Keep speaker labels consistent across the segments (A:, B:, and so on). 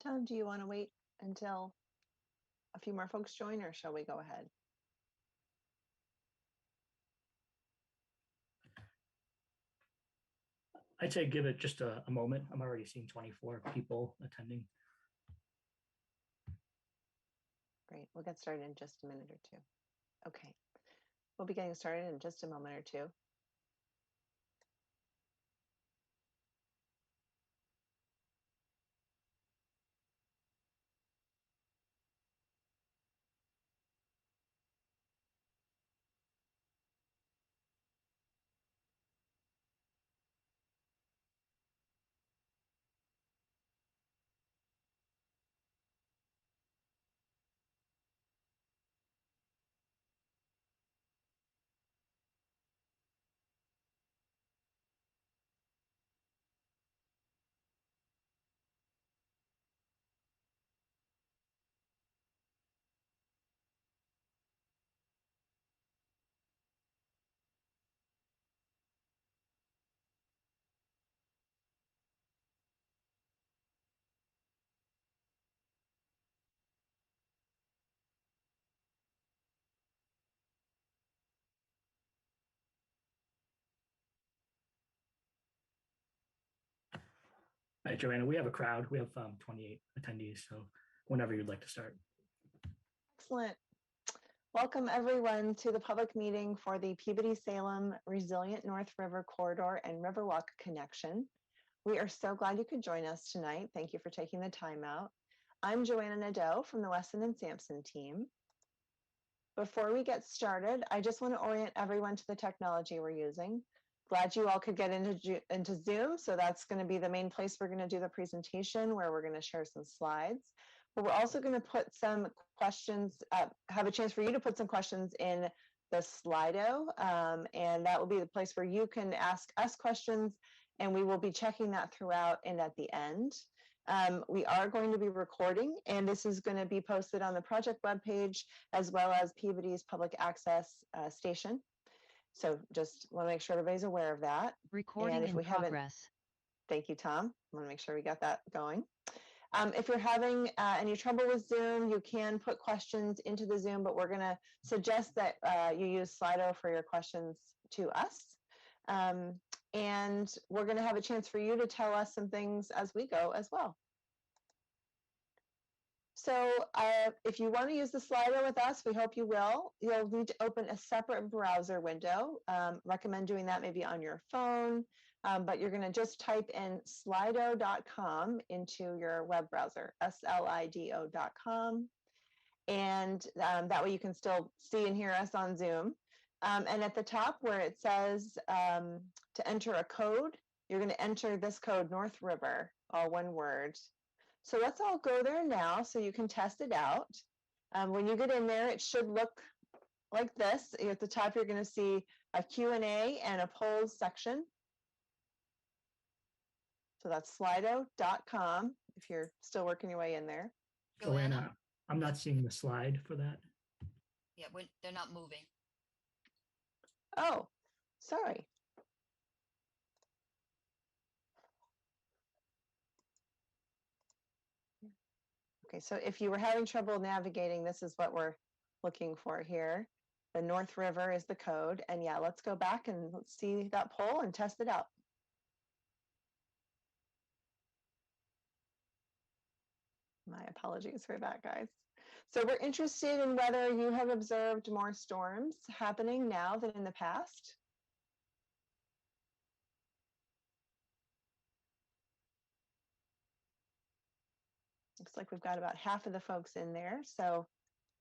A: Tom, do you want to wait until a few more folks join, or shall we go ahead?
B: I'd say give it just a moment. I'm already seeing 24 people attending.
A: Great, we'll get started in just a minute or two. Okay, we'll be getting started in just a moment or two.
B: All right, Joanna, we have a crowd. We have 28 attendees, so whenever you'd like to start.
A: Excellent. Welcome everyone to the public meeting for the Peabody Salem Resilient North River Corridor and Riverwalk Connection. We are so glad you could join us tonight. Thank you for taking the time out. I'm Joanna Nadeau from the Weston and Sampson team. Before we get started, I just want to orient everyone to the technology we're using. Glad you all could get into Zoom. So that's going to be the main place we're going to do the presentation, where we're going to share some slides. But we're also going to put some questions, have a chance for you to put some questions in the Slido. And that will be the place where you can ask us questions, and we will be checking that throughout and at the end. We are going to be recording, and this is going to be posted on the project webpage as well as Peabody's public access station. So just want to make sure everybody's aware of that.
C: Recording in progress.
A: Thank you, Tom. I want to make sure we got that going. If you're having any trouble with Zoom, you can put questions into the Zoom, but we're going to suggest that you use Slido for your questions to us. And we're going to have a chance for you to tell us some things as we go as well. So if you want to use the Slido with us, we hope you will. You'll need to open a separate browser window. Recommend doing that maybe on your phone, but you're going to just type in slido.com into your web browser, slido.com. And that way you can still see and hear us on Zoom. And at the top where it says to enter a code, you're going to enter this code, North River, all one word. So let's all go there now so you can test it out. When you get in there, it should look like this. At the top, you're going to see a Q&A and a polls section. So that's slido.com if you're still working your way in there.
B: Joanna, I'm not seeing the slide for that.
C: Yeah, they're not moving.
A: Oh, sorry. Okay, so if you were having trouble navigating, this is what we're looking for here. The North River is the code. And yeah, let's go back and let's see that poll and test it out. My apologies for that, guys. So we're interested in whether you have observed more storms happening now than in the past. Looks like we've got about half of the folks in there. So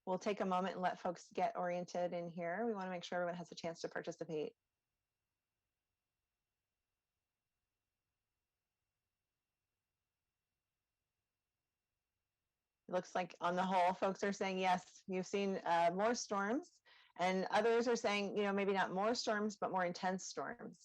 A: we'll take a moment and let folks get oriented in here. We want to make sure everyone has a chance to participate. It looks like on the whole, folks are saying, yes, you've seen more storms, and others are saying, maybe not more storms, but more intense storms.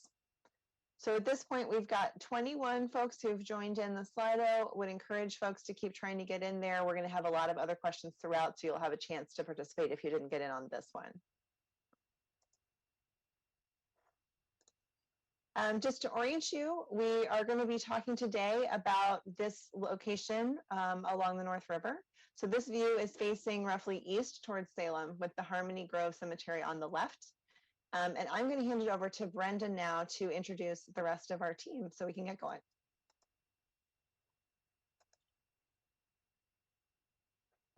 A: So at this point, we've got 21 folks who've joined in the Slido. Would encourage folks to keep trying to get in there. We're going to have a lot of other questions throughout, so you'll have a chance to participate if you didn't get in on this one. Just to orient you, we are going to be talking today about this location along the North River. So this view is facing roughly east towards Salem with the Harmony Grove Cemetery on the left. And I'm going to hand it over to Brendan now to introduce the rest of our team so we can get going.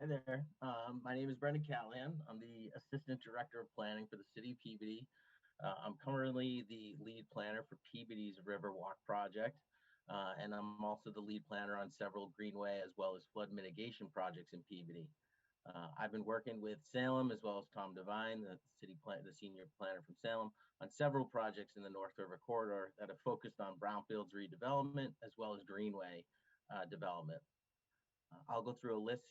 D: Hi there. My name is Brendan Callahan. I'm the Assistant Director of Planning for the City of Peabody. I'm currently the lead planner for Peabody's Riverwalk project, and I'm also the lead planner on several greenway as well as flood mitigation projects in Peabody. I've been working with Salem as well as Tom Devine, the senior planner from Salem, on several projects in the North River corridor that have focused on brownfields redevelopment as well as greenway development. I'll go through a list.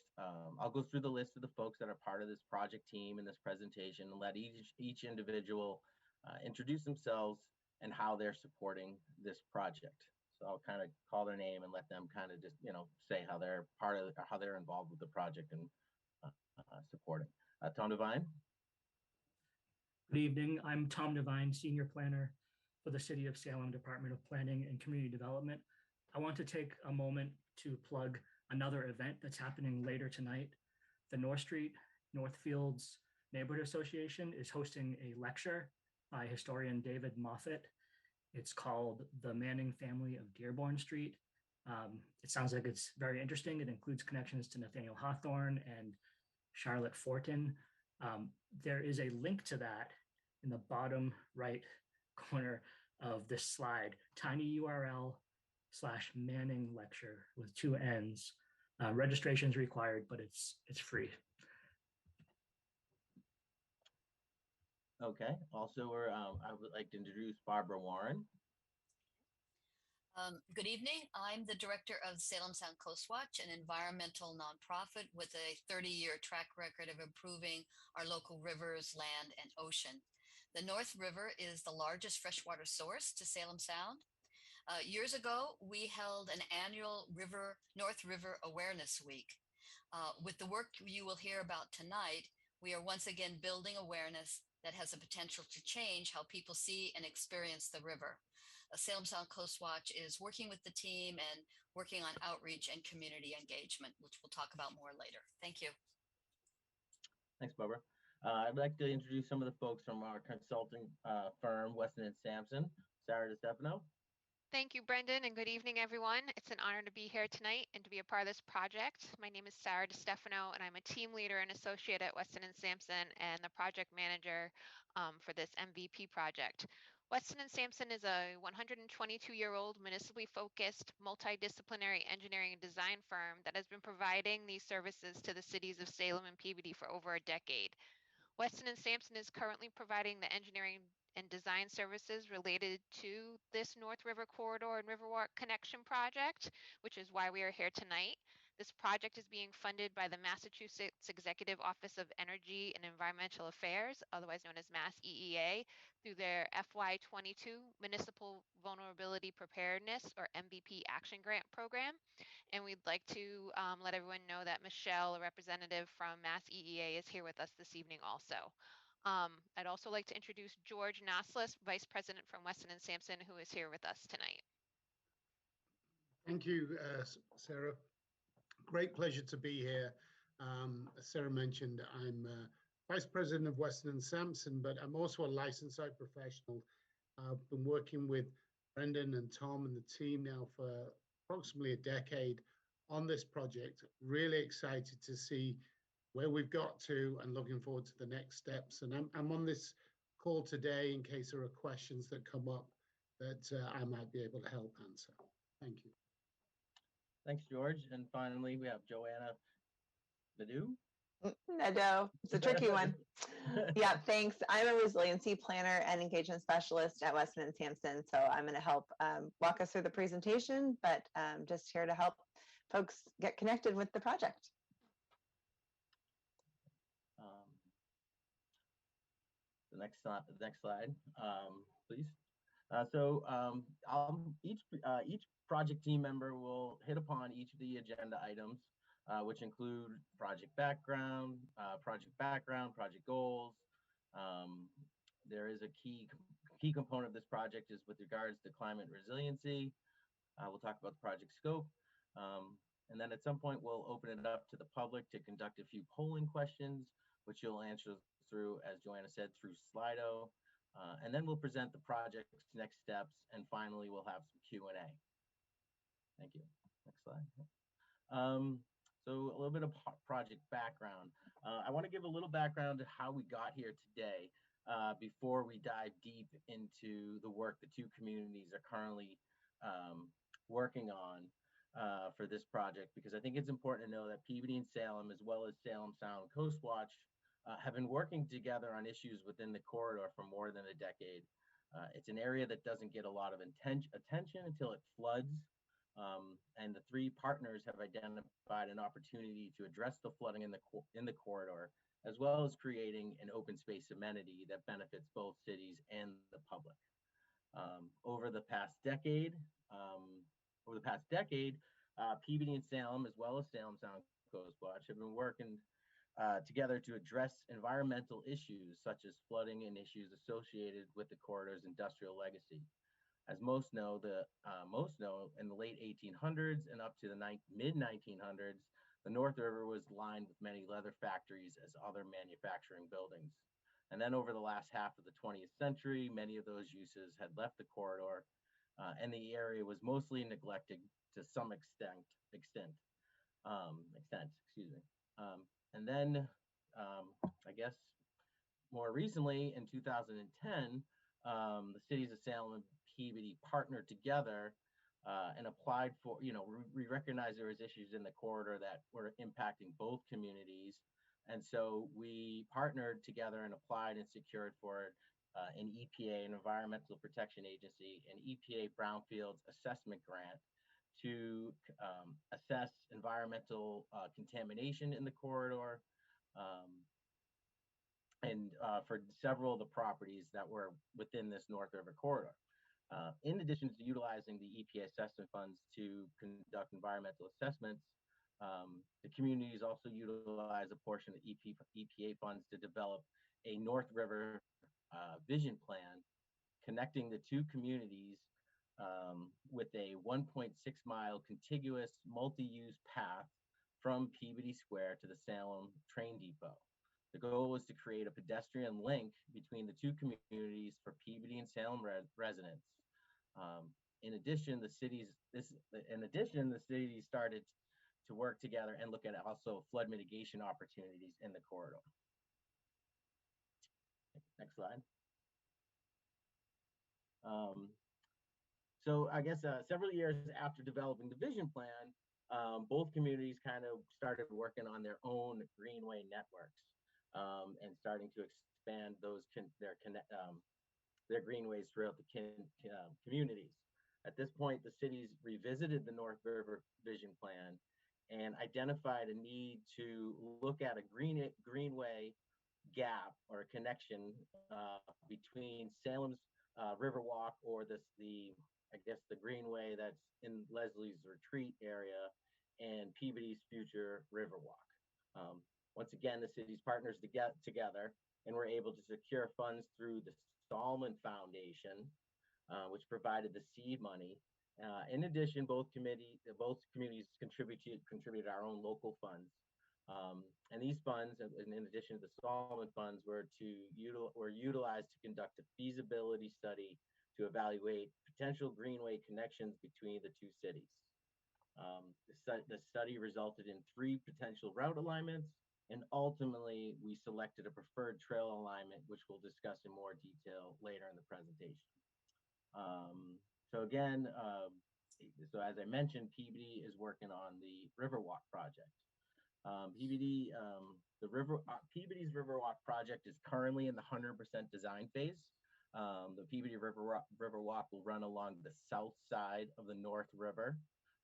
D: I'll go through the list of the folks that are part of this project team in this presentation and let each individual introduce themselves and how they're supporting this project. So I'll kind of call their name and let them kind of just, say how they're part of, how they're involved with the project and supporting. Tom Devine.
B: Good evening. I'm Tom Devine, Senior Planner for the City of Salem Department of Planning and Community Development. I want to take a moment to plug another event that's happening later tonight. The North Street Northfields Neighborhood Association is hosting a lecture by historian David Moffat. It's called The Manning Family of Dearborn Street. It sounds like it's very interesting. It includes connections to Nathaniel Hawthorne and Charlotte Fortin. There is a link to that in the bottom right corner of this slide, tiny URL/Manning lecture with 2 N's. Registration is required, but it's free.
D: Okay. Also, I would like to introduce Barbara Warren.
C: Good evening. I'm the director of Salem Sound Coast Watch, an environmental nonprofit with a 30-year track record of improving our local rivers, land, and ocean. The North River is the largest freshwater source to Salem Sound. Years ago, we held an annual North River Awareness Week. With the work you will hear about tonight, we are once again building awareness that has the potential to change how people see and experience the river. Salem Sound Coast Watch is working with the team and working on outreach and community engagement, which we'll talk about more later. Thank you.
D: Thanks, Barbara. I'd like to introduce some of the folks from our consulting firm, Weston & Sampson. Sarah DiStefano.
E: Thank you, Brendan, and good evening, everyone. It's an honor to be here tonight and to be a part of this project. My name is Sarah DiStefano, and I'm a team leader and associate at Weston & Sampson and the project manager for this MVP project. Weston & Sampson is a 122-year-old municipally focused multidisciplinary engineering and design firm that has been providing these services to the cities of Salem and Peabody for over a decade. Weston & Sampson is currently providing the engineering and design services related to this North River Corridor and Riverwalk Connection project, which is why we are here tonight. This project is being funded by the Massachusetts Executive Office of Energy and Environmental Affairs, otherwise known as Mass EEA, through their FY22 Municipal Vulnerability Preparedness, or MVP Action Grant program. And we'd like to let everyone know that Michelle, a representative from Mass EEA, is here with us this evening also. I'd also like to introduce George Naslis, Vice President from Weston & Sampson, who is here with us tonight.
F: Thank you, Sarah. Great pleasure to be here. As Sarah mentioned, I'm Vice President of Weston & Sampson, but I'm also a licensed site professional. I've been working with Brendan and Tom and the team now for approximately a decade on this project. Really excited to see where we've got to and looking forward to the next steps. And I'm on this call today in case there are questions that come up that I might be able to help answer. Thank you.
D: Thanks, George. And finally, we have Joanna Nadeau.
A: Nadeau, it's a tricky one. Yeah, thanks. I'm a resiliency planner and engagement specialist at Weston & Sampson. So I'm going to help walk us through the presentation, but just here to help folks get connected with the project.
D: The next slide, please. Each project team member will hit upon each of the agenda items, which include project background, project goals. There is a key key component of this project is with regards to climate resiliency. We'll talk about the project scope. And then at some point, we'll open it up to the public to conduct a few polling questions, which you'll answer through, as Joanna said, through Slido. And then we'll present the project's next steps. And finally, we'll have some Q&A. Thank you. Next slide. So a little bit of project background. I want to give a little background to how we got here today before we dive deep into the work the two communities are currently working on for this project, because I think it's important to know that Peabody and Salem, as well as Salem Sound Coast Watch, have been working together on issues within the corridor for more than a decade. It's an area that doesn't get a lot of attention until it floods. And the three partners have identified an opportunity to address the flooding in the corridor, as well as creating an open space amenity that benefits both cities and the public. Over the past decade, Peabody and Salem, as well as Salem Sound Coast Watch, have been working together to address environmental issues such as flooding and issues associated with the corridor's industrial legacy. As most know, in the late 1800s and up to the mid-1900s, the North River was lined with many leather factories as other manufacturing buildings. And then over the last half of the 20th century, many of those uses had left the corridor, and the area was mostly neglected to some extent. And then, I guess, more recently in 2010, the cities of Salem and Peabody partnered together and applied for, we recognized there was issues in the corridor that were impacting both communities. And so we partnered together and applied and secured for an EPA, an Environmental Protection Agency, an EPA Brownfields Assessment Grant to assess environmental contamination in the corridor, and for several of the properties that were within this North River corridor. In addition to utilizing the EPA assessment funds to conduct environmental assessments, the communities also utilize a portion of EPA funds to develop a North River vision plan connecting the two communities with a 1.6-mile contiguous multi-use path from Peabody Square to the Salem train depot. The goal was to create a pedestrian link between the two communities for Peabody and Salem residents. In addition, the cities started to work together and look at also flood mitigation opportunities in the corridor. Next slide. So I guess several years after developing the vision plan, both communities kind of started working on their own greenway networks and starting to expand their greenways throughout the communities. At this point, the cities revisited the North River Vision Plan and identified a need to look at a greenway gap or a connection between Salem's Riverwalk, or the greenway that's in Leslie's Retreat area, and Peabody's future Riverwalk. Once again, the city's partners to get together and were able to secure funds through the Salem Foundation, which provided the seed money. In addition, both communities contributed our own local funds. And these funds, in addition to the Salem funds, were utilized to conduct a feasibility study to evaluate potential greenway connections between the two cities. The study resulted in 3 potential route alignments, and ultimately we selected a preferred trail alignment, which we'll discuss in more detail later in the presentation. So as I mentioned, Peabody is working on the Riverwalk project. Peabody's Riverwalk project is currently in the 100% design phase. The Peabody Riverwalk will run along the south side of the North River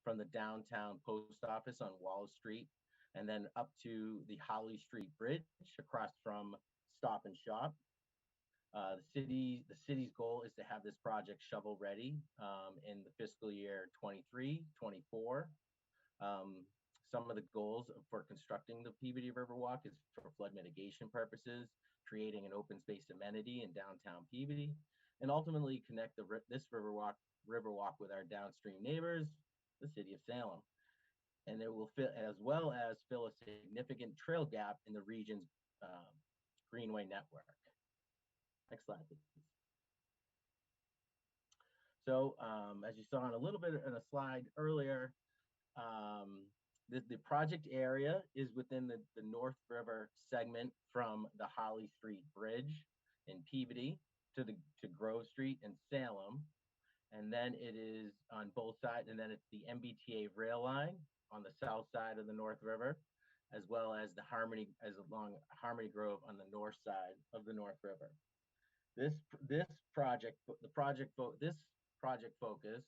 D: from the downtown post office on Wall Street, and then up to the Holly Street Bridge across from Stop and Shop. The city's goal is to have this project shovel ready in the fiscal year 23-24. Some of the goals for constructing the Peabody Riverwalk is for flood mitigation purposes, creating an open space amenity in downtown Peabody, and ultimately connect this riverwalk with our downstream neighbors, the city of Salem. And it will fit, as well as fill a significant trail gap in the region's greenway network. Next slide, please. So as you saw in a little bit in a slide earlier, the project area is within the North River segment from the Holly Street Bridge in Peabody to Grove Street in Salem. And then it is on both sides, and then it's the MBTA rail line on the south side of the North River, as well as along Harmony Grove on the north side of the North River. This project focus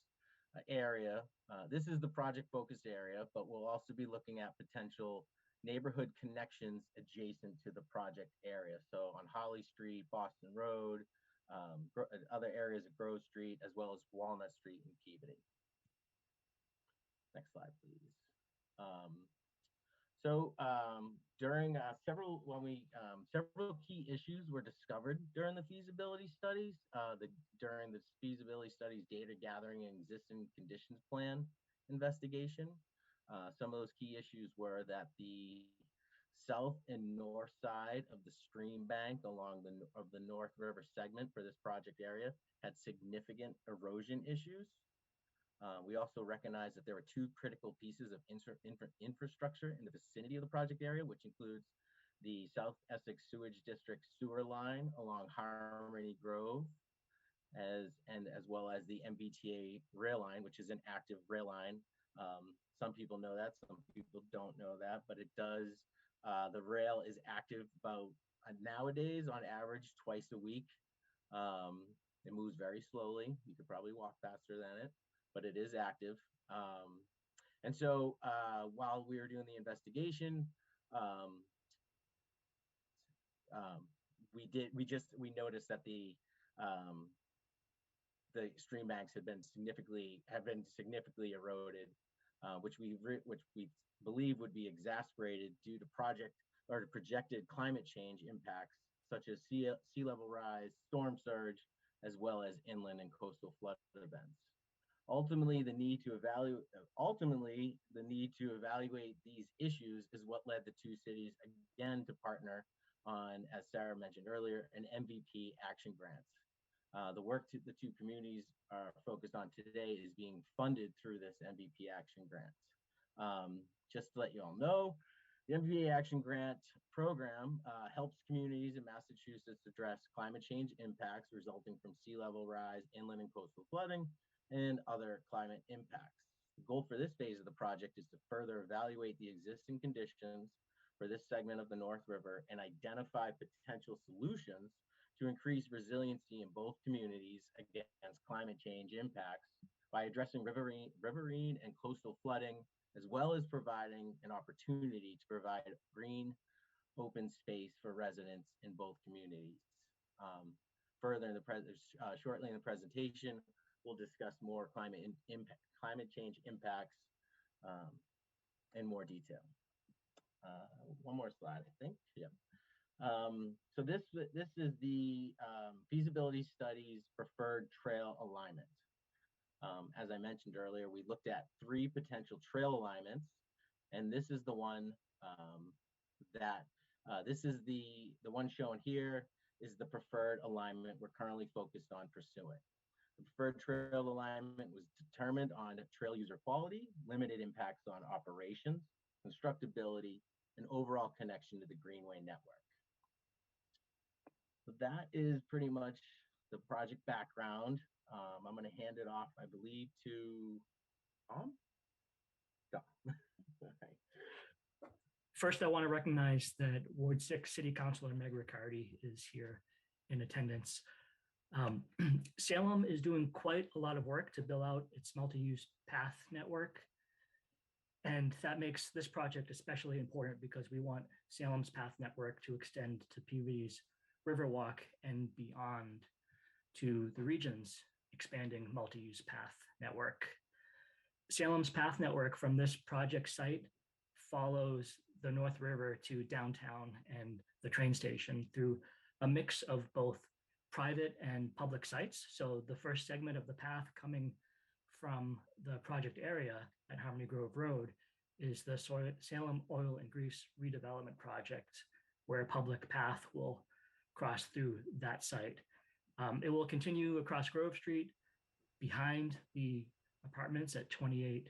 D: area, this is the project focused area, but we'll also be looking at potential neighborhood connections adjacent to the project area. So on Holly Street, Boston Road, other areas of Grove Street, as well as Walnut Street in Peabody. Next slide, please. During several key issues were discovered during the feasibility studies. During the feasibility studies data gathering and existing conditions plan investigation. Some of those key issues were that the south and north side of the stream bank along the North River segment for this project area had significant erosion issues. We also recognized that there were two critical pieces of infrastructure in the vicinity of the project area, which includes the South Essex Sewage District sewer line along Harmony Grove, as well as the MBTA rail line, which is an active rail line. Some people know that, some people don't know that, but it does. The rail is active about nowadays on average twice a week. It moves very slowly. You could probably walk faster than it, but it is active. And so while we were doing the investigation, we noticed that the stream banks have been significantly eroded, which we believe would be exacerbated due to projected climate change impacts such as sea level rise, storm surge, as well as inland and coastal flood events. Ultimately, the need to evaluate these issues is what led the two cities again to partner on, as Sarah mentioned earlier, an MVP action grant. The work the two communities are focused on today is being funded through this MVP action grant. Just to let you all know, the Mva Action Grant program helps communities in Massachusetts address climate change impacts resulting from sea level rise, inland and coastal flooding, and other climate impacts. The goal for this phase of the project is to further evaluate the existing conditions for this segment of the North River and identify potential solutions to increase resiliency in both communities against climate change impacts by addressing riverine and coastal flooding, as well as providing an opportunity to provide green, open space for residents in both communities. Further, shortly in the presentation, we'll discuss more climate change impacts in more detail. One more slide, I think. Yeah. So this is the feasibility study's preferred trail alignment. As I mentioned earlier, we looked at 3 potential trail alignments, and this is the one the one shown here is the preferred alignment we're currently focused on pursuing. The preferred trail alignment was determined on trail user quality, limited impacts on operations, constructability, and overall connection to the Greenway network. So that is pretty much the project background. I'm going to hand it off, I believe, to Tom. Right.
B: First, I want to recognize that Ward 6 City Councilor Meg Riccardi is here in attendance. Salem is doing quite a lot of work to build out its multi-use path network. And that makes this project especially important because we want Salem's path network to extend to Peabody's Riverwalk and beyond to the region's expanding multi-use path network. Salem's path network from this project site follows the North River to downtown and the train station through a mix of both private and public sites. So the first segment of the path coming from the project area at Harmony Grove Road is the Salem Oil and Grease Redevelopment Project, where a public path will cross through that site. It will continue across Grove Street behind the apartments at 28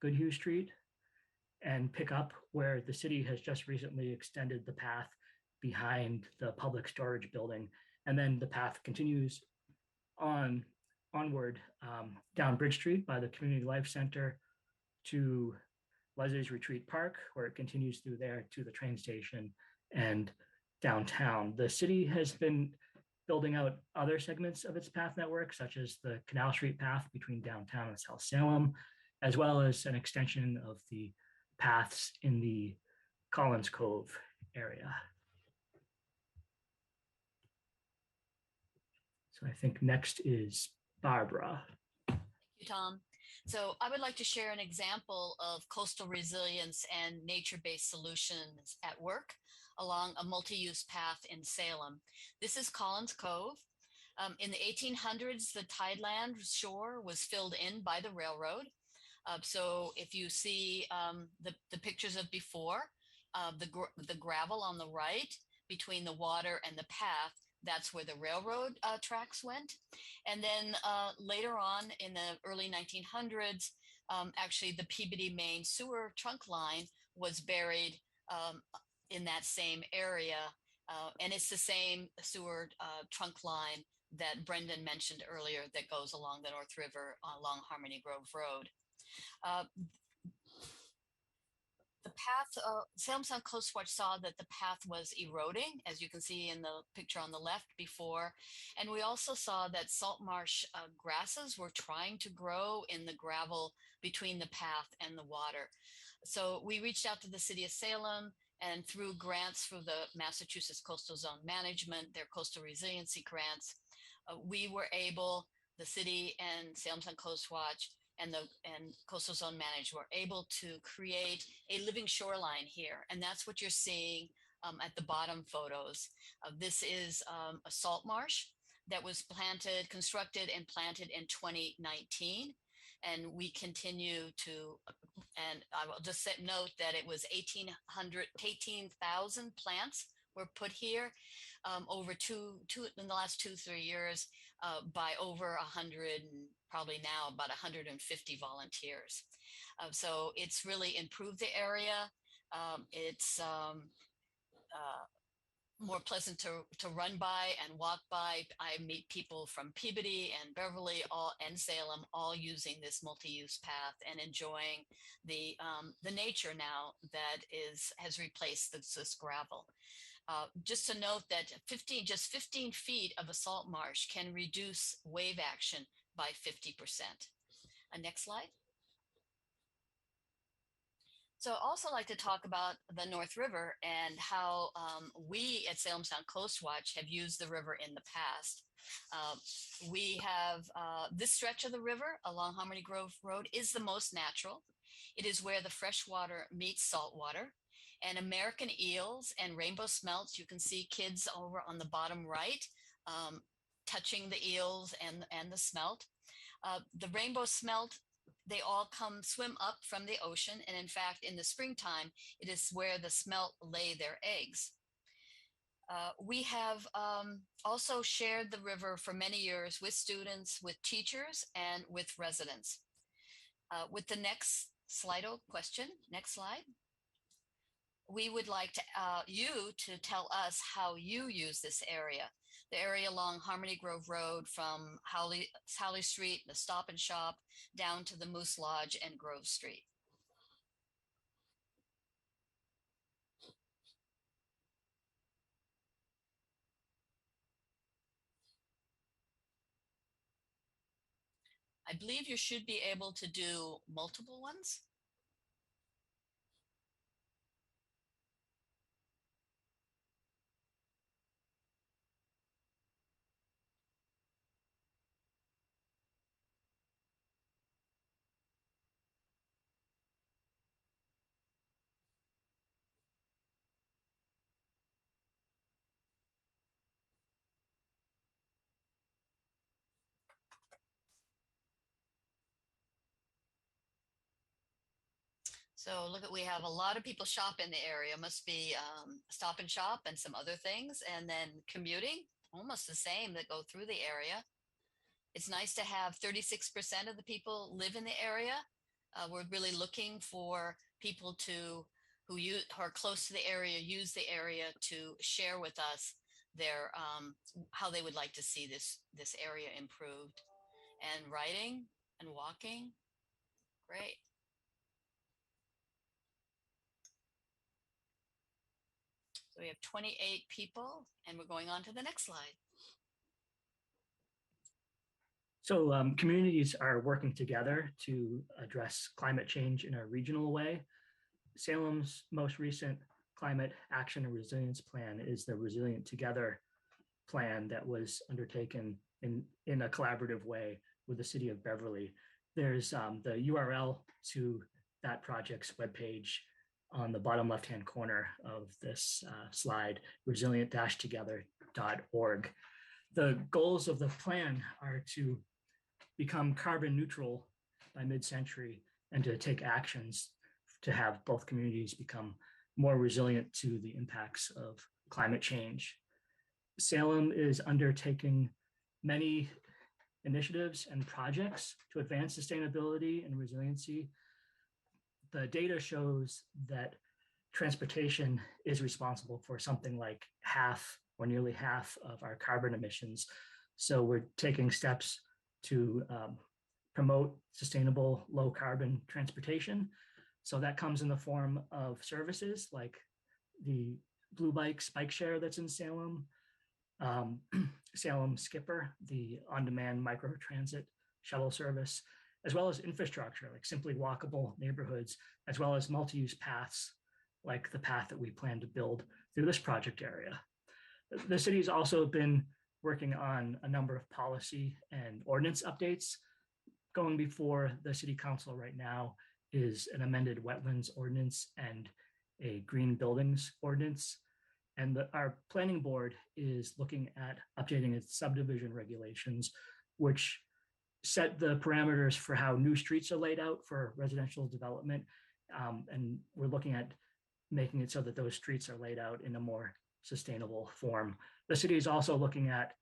B: Goodhue Street and pick up where the city has just recently extended the path behind the public storage building. And then the path continues onward down Bridge Street by the Community Life Center to Leslie's Retreat Park, where it continues through there to the train station and downtown. The city has been building out other segments of its path network, such as the Canal Street path between downtown and South Salem, as well as an extension of the paths in the Collins Cove area. So I think next is Barbara.
C: Thank you, Tom. So I would like to share an example of coastal resilience and nature-based solutions at work along a multi-use path in Salem. This is Collins Cove. In the 1800s, the tideland shore was filled in by the railroad. So if you see the pictures of before, the gravel on the right between the water and the path, that's where the railroad tracks went. And then later on in the early 1900s, actually the Peabody main sewer trunk line was buried in that same area. And it's the same sewer trunk line that Brendan mentioned earlier that goes along the North River along Harmony Grove Road. The path, Salem Sound Coast Watch saw that the path was eroding, as you can see in the picture on the left before. And we also saw that salt marsh grasses were trying to grow in the gravel between the path and the water. So we reached out to the city of Salem, and through grants through the Massachusetts Coastal Zone Management, their coastal resiliency grants, we were able, the city and Salem Sound Coast Watch and Coastal Zone Manager were able to create a living shoreline here. And that's what you're seeing at the bottom photos. This is a salt marsh that was constructed and planted in 2019. And we continue to, and I will just note that it was 18,000 plants were put here over in the last 2-3 years by over 100, and probably now about 150 volunteers. So it's really improved the area. It's more pleasant to run by and walk by. I meet people from Peabody and Beverly and Salem all using this multi-use path and enjoying the nature now that has replaced this gravel. Just to note that 15 feet of a salt marsh can reduce wave action by 50%. Next slide. So I'd also like to talk about the North River and how we at Salem Sound Coast Watch have used the river in the past. We have this stretch of the river along Harmony Grove Road is the most natural. It is where the fresh water meets salt water. And American eels and rainbow smelts, you can see kids over on the bottom right touching the eels and the smelt. The rainbow smelt, they all swim up from the ocean. And in fact, in the springtime, it is where the smelt lay their eggs. We have also shared the river for many years with students, with teachers, and with residents. With the next Slido question, next slide. We would like you to tell us how you use this area. The area along Harmony Grove Road from Howley Street, the Stop and Shop, down to the Moose Lodge and Grove Street. I believe you should be able to do multiple ones. So look at, we have a lot of people shop in the area. Must be Stop and Shop and some other things. And then commuting, almost the same, that go through the area. It's nice to have 36% of the people live in the area. We're really looking for people who are close to the area, use the area to share with us their how they would like to see this area improved. And riding and walking, great. So we have 28 people, and we're going on to the next slide.
B: So communities are working together to address climate change in a regional way. Salem's most recent Climate Action and Resilience Plan is the Resilient Together plan that was undertaken in a collaborative way with the city of Beverly. There's the URL to that project's webpage on the bottom left-hand corner of this slide, resilient-together.org. The goals of the plan are to become carbon neutral by mid-century and to take actions to have both communities become more resilient to the impacts of climate change. Salem is undertaking many initiatives and projects to advance sustainability and resiliency. The data shows that transportation is responsible for something like half or nearly half of our carbon emissions. So we're taking steps to promote sustainable low carbon transportation. So that comes in the form of services like the Blue Bikes bike share that's in Salem, Salem Skipper, the on-demand microtransit shuttle service, as well as infrastructure like simply walkable neighborhoods, as well as multi-use paths like the path that we plan to build through this project area. The city's also been working on a number of policy and ordinance updates. Going before the city council right now is an amended wetlands ordinance and a green buildings ordinance. And our planning board is looking at updating its subdivision regulations, which set the parameters for how new streets are laid out for residential development. And we're looking at making it so that those streets are laid out in a more sustainable form. The city is also looking at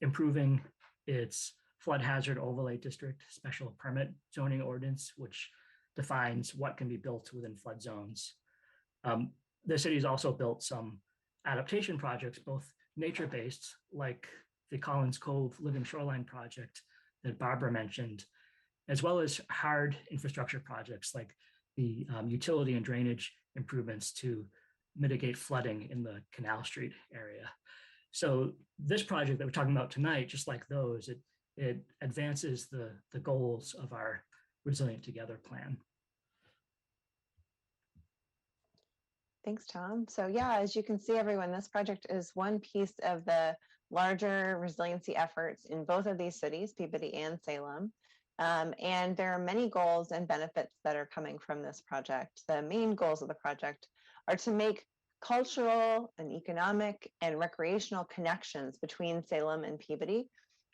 B: improving its flood hazard overlay district special permit zoning ordinance, which defines what can be built within flood zones. The city has also built some adaptation projects, both nature-based, like the Collins Cove Living Shoreline project that Barbara mentioned, as well as hard infrastructure projects like the utility and drainage improvements to mitigate flooding in the Canal Street area. So this project that we're talking about tonight, just like those, it advances the goals of our Resilient Together plan.
A: Thanks, Tom. So yeah, as you can see, everyone, this project is one piece of the larger resiliency efforts in both of these cities, Peabody and Salem. And there are many goals and benefits that are coming from this project. The main goals of the project are to make cultural and economic and recreational connections between Salem and Peabody,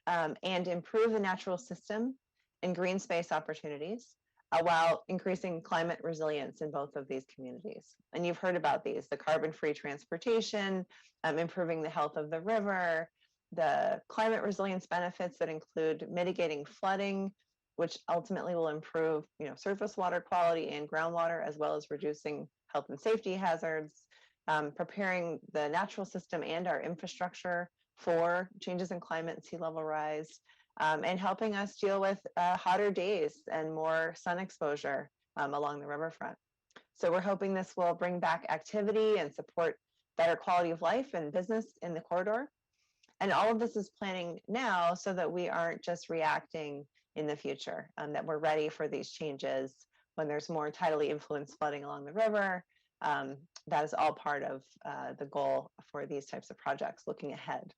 A: and improve the natural system and green space opportunities, while increasing climate resilience in both of these communities. And you've heard about these: the carbon-free transportation, improving the health of the river, the climate resilience benefits that include mitigating flooding, which ultimately will improve, surface water quality and groundwater, as well as reducing health and safety hazards, preparing the natural system and our infrastructure for changes in climate and sea level rise, and helping us deal with hotter days and more sun exposure along the riverfront. So we're hoping this will bring back activity and support better quality of life and business in the corridor. And all of this is planning now so that we aren't just reacting in the future, that we're ready for these changes when there's more tidally influenced flooding along the river. That is all part of the goal for these types of projects looking ahead.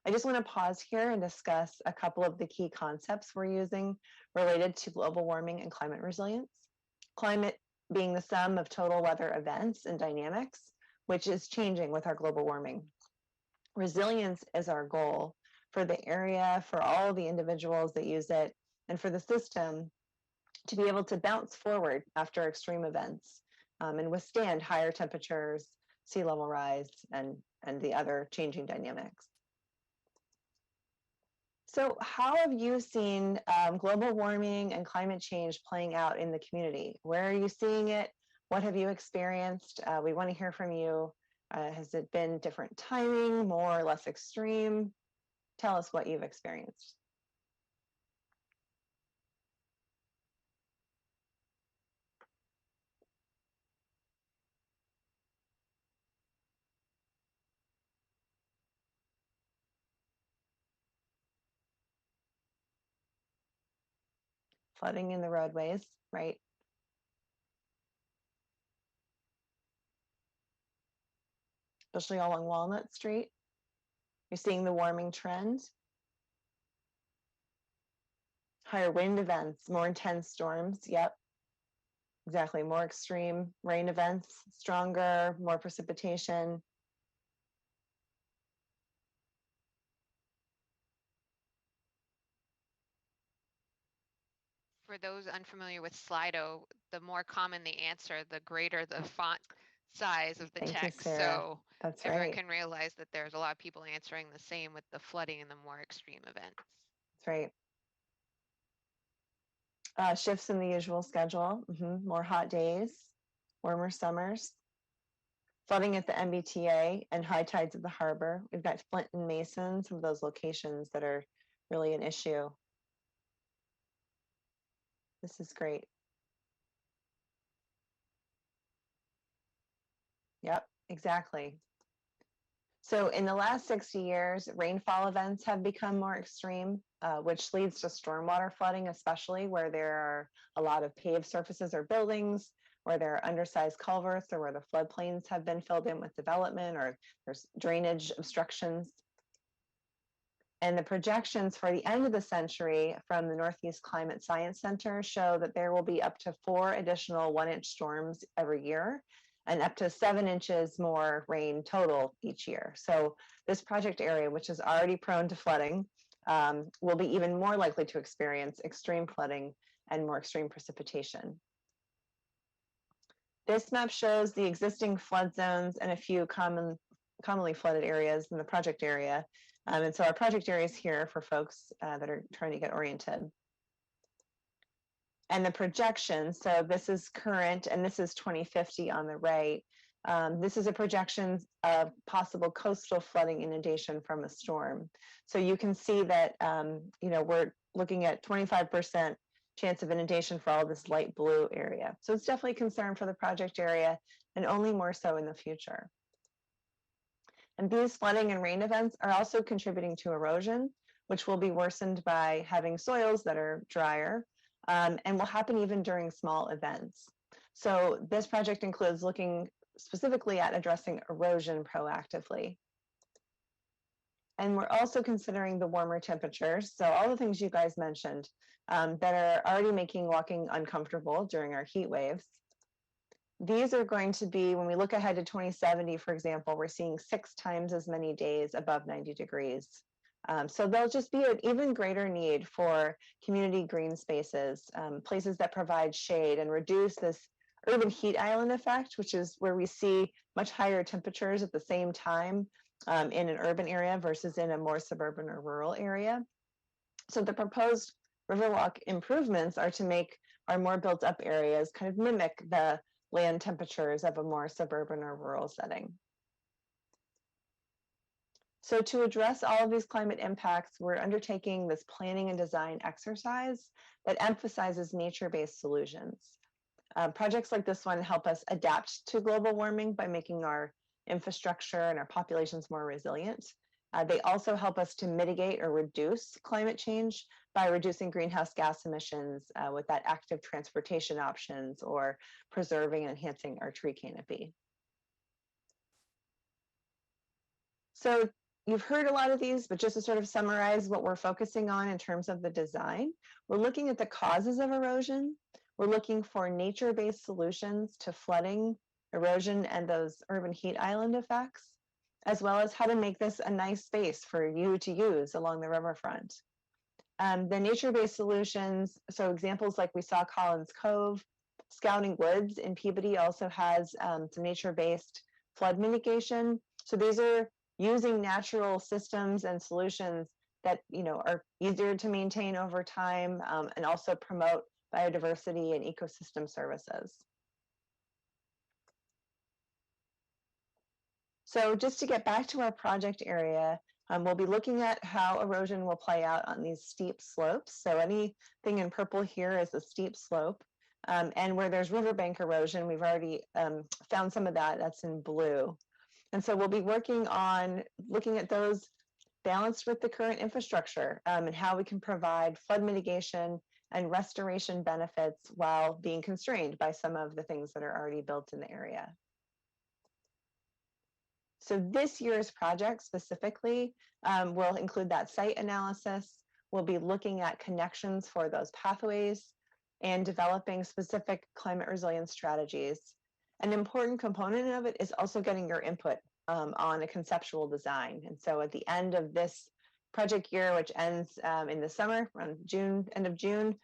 A: I just want to pause here and discuss a couple of the key concepts we're using related to global warming and climate resilience. Climate being the sum of total weather events and dynamics, which is changing with our global warming. Resilience is our goal for the area, for all the individuals that use it, and for the system to be able to bounce forward after extreme events and withstand higher temperatures, sea level rise, and the other changing dynamics. So how have you seen global warming and climate change playing out in the community? Where are you seeing it? What have you experienced? We want to hear from you. Has it been different timing, more or less extreme? Tell us what you've experienced. Flooding in the roadways, right? Especially along Walnut Street. You're seeing the warming trend. Higher wind events, more intense storms. Yep, exactly. More extreme rain events, stronger, more precipitation.
E: For those unfamiliar with Slido, the more common the answer, the greater the font size of the
A: Thank you,
E: text.
A: Sarah.
E: So
A: That's
E: everyone
A: right.
E: can realize that there's a lot of people answering the same with the flooding and the more extreme events.
A: That's right. Shifts in the usual schedule. More hot days, warmer summers. Flooding at the MBTA and high tides at the harbor. We've got Flint and Mason, some of those locations that are really an issue. This is great. Yep, exactly. So in the last 60 years, rainfall events have become more extreme, which leads to stormwater flooding, especially where there are a lot of paved surfaces or buildings, where there are undersized culverts, or where the floodplains have been filled in with development, or there's drainage obstructions. And the projections for the end of the century from the Northeast Climate Science Center show that there will be up to 4 additional 1-inch storms every year, and up to 7 inches more rain total each year. So this project area, which is already prone to flooding, will be even more likely to experience extreme flooding and more extreme precipitation. This map shows the existing flood zones and a few commonly flooded areas in the project area. And so our project area is here for folks that are trying to get oriented. And the projection, so this is current and this is 2050 on the right. This is a projection of possible coastal flooding inundation from a storm. So you can see that, we're looking at 25% chance of inundation for all this light blue area. So it's definitely a concern for the project area, and only more so in the future. And these flooding and rain events are also contributing to erosion, which will be worsened by having soils that are drier, and will happen even during small events. So this project includes looking specifically at addressing erosion proactively. And we're also considering the warmer temperatures. So all the things you guys mentioned that are already making walking uncomfortable during our heat waves. These are going to be, when we look ahead to 2070, for example, we're seeing 6 times as many days above 90 degrees. So there'll just be an even greater need for community green spaces, places that provide shade and reduce this urban heat island effect, which is where we see much higher temperatures at the same time in an urban area versus in a more suburban or rural area. So the proposed Riverwalk improvements are to make our more built up areas kind of mimic the land temperatures of a more suburban or rural setting. So to address all of these climate impacts, we're undertaking this planning and design exercise that emphasizes nature-based solutions. Projects like this one help us adapt to global warming by making our infrastructure and our populations more resilient. They also help us to mitigate or reduce climate change by reducing greenhouse gas emissions with that active transportation options, or preserving and enhancing our tree canopy. So you've heard a lot of these, but just to sort of summarize what we're focusing on in terms of the design, we're looking at the causes of erosion. We're looking for nature-based solutions to flooding, erosion, and those urban heat island effects, as well as how to make this a nice space for you to use along the riverfront. The nature-based solutions, so examples like we saw Collins Cove, Scouting Woods in Peabody also has some nature-based flood mitigation. So these are using natural systems and solutions that are easier to maintain over time and also promote biodiversity and ecosystem services. So just to get back to our project area, we'll be looking at how erosion will play out on these steep slopes. So anything in purple here is a steep slope. And where there's riverbank erosion, we've already found some of that, that's in blue. And so we'll be working on looking at those balanced with the current infrastructure and how we can provide flood mitigation and restoration benefits while being constrained by some of the things that are already built in the area. So this year's project specifically will include that site analysis. We'll be looking at connections for those pathways and developing specific climate resilience strategies. An important component of it is also getting your input on a conceptual design. And so at the end of this project year, which ends in the summer, around June, end of June,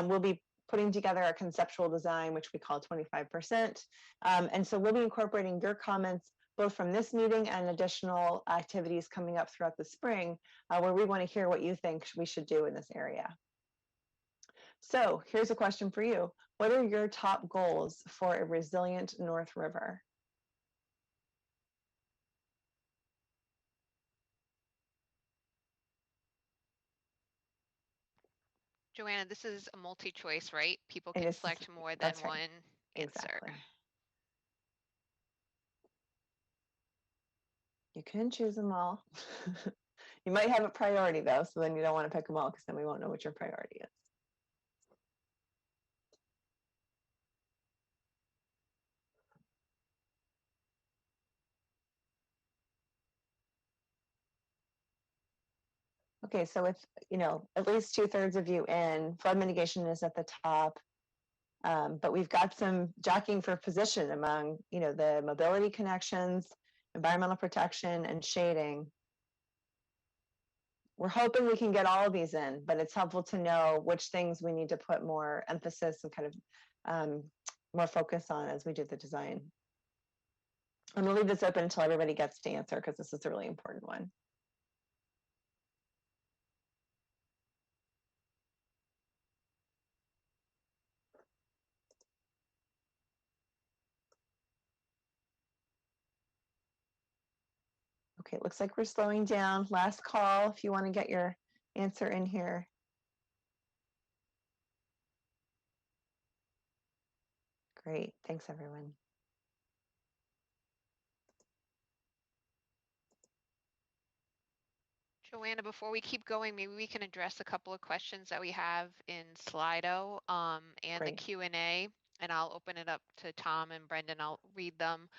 A: we'll be putting together a conceptual design, which we call 25%. And so we'll be incorporating your comments both from this meeting and additional activities coming up throughout the spring, where we want to hear what you think we should do in this area. So here's a question for you. What are your top goals for a resilient North River?
E: Joanna, this is a multi-choice, right? People can select more than one answer.
A: Exactly. You can choose them all. You might have a priority though, so then you don't want to pick them all because then we won't know what your priority is. Okay, so with at least 2/3 of you in, flood mitigation is at the top, but we've got some jockeying for position among the mobility connections, environmental protection, and shading. We're hoping we can get all of these in, but it's helpful to know which things we need to put more emphasis and kind of more focus on as we do the design. I'm gonna leave this open until everybody gets to answer because this is a really important one. Okay, it looks like we're slowing down. Last call if you want to get your answer in here. Great, thanks everyone.
E: Joanna, before we keep going, maybe we can address a couple of questions that we have in Slido and
A: Great.
E: the Q&A, and I'll open it up to Tom and Brendan. I'll read them.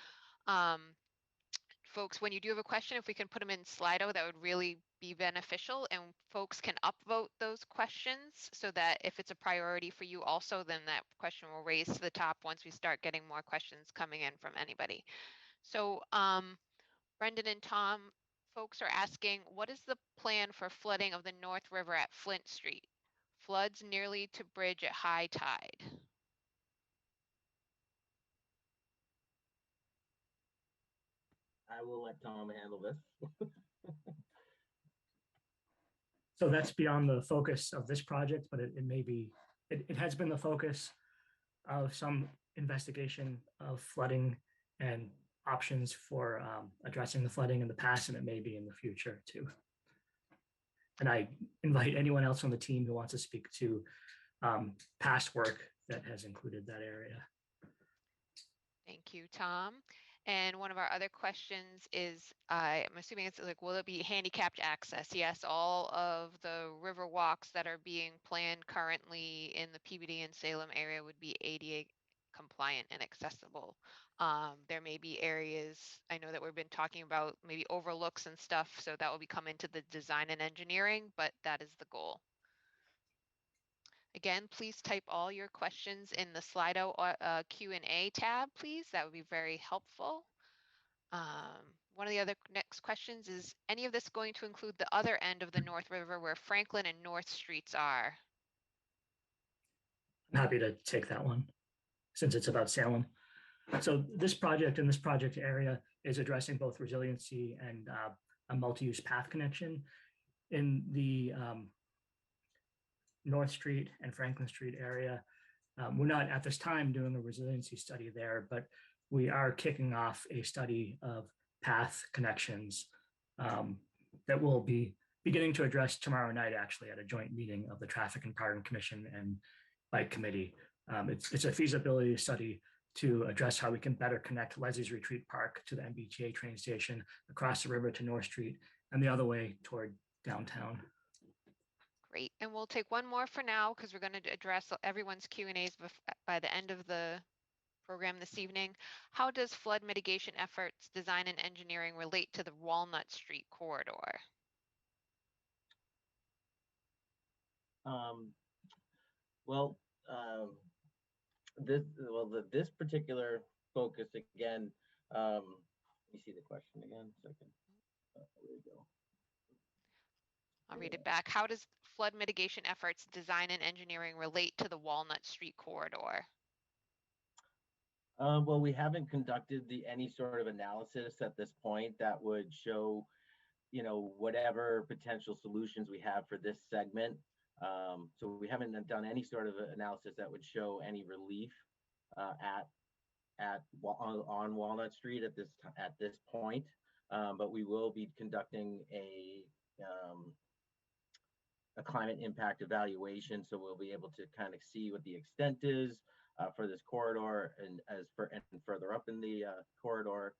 E: Folks, when you do have a question, if we can put them in Slido, that would really be beneficial, and folks can upvote those questions so that if it's a priority for you also, then that question will raise to the top once we start getting more questions coming in from anybody. So Brendan and Tom, folks are asking, what is the plan for flooding of the North River at Flint Street? Floods nearly to bridge at high tide.
D: I will let Tom handle this.
B: So that's beyond the focus of this project, but it may be, it has been the focus of some investigation of flooding and options for addressing the flooding in the past, and it may be in the future too. And I invite anyone else on the team who wants to speak to past work that has included that area.
E: Thank you, Tom. And one of our other questions is, I'm assuming it's like, will it be handicapped access? Yes, all of the river walks that are being planned currently in the Peabody and Salem area would be ADA compliant and accessible. There may be areas, I know that we've been talking about maybe overlooks and stuff, so that will be come into the design and engineering, but that is the goal. Again, please type all your questions in the Slido Q&A tab, please. That would be very helpful. One of the other next questions is, any of this going to include the other end of the North River where Franklin and North Streets are?
B: I'm happy to take that one since it's about Salem. So this project in this project area is addressing both resiliency and a multi-use path connection in the North Street and Franklin Street area. We're not at this time doing a resiliency study there, but we are kicking off a study of path connections that we'll be beginning to address tomorrow night, actually, at a joint meeting of the Traffic and Parking Commission and Bike Committee. It's a feasibility study to address how we can better connect Leslie's Retreat Park to the MBTA train station, across the river to North Street, and the other way toward downtown.
E: Great, and we'll take one more for now because we're going to address everyone's Q&As by the end of the program this evening. How does flood mitigation efforts, design and engineering relate to the Walnut Street corridor?
D: This particular focus again. Let me see the question again. Second. There we go.
E: I'll read it back. How does flood mitigation efforts, design and engineering relate to the Walnut Street corridor?
D: Well, we haven't conducted any sort of analysis at this point that would show, whatever potential solutions we have for this segment. So we haven't done any sort of analysis that would show any relief on Walnut Street at this point. But we will be conducting a climate impact evaluation, so we'll be able to kind of see what the extent is for this corridor and further up in the corridor.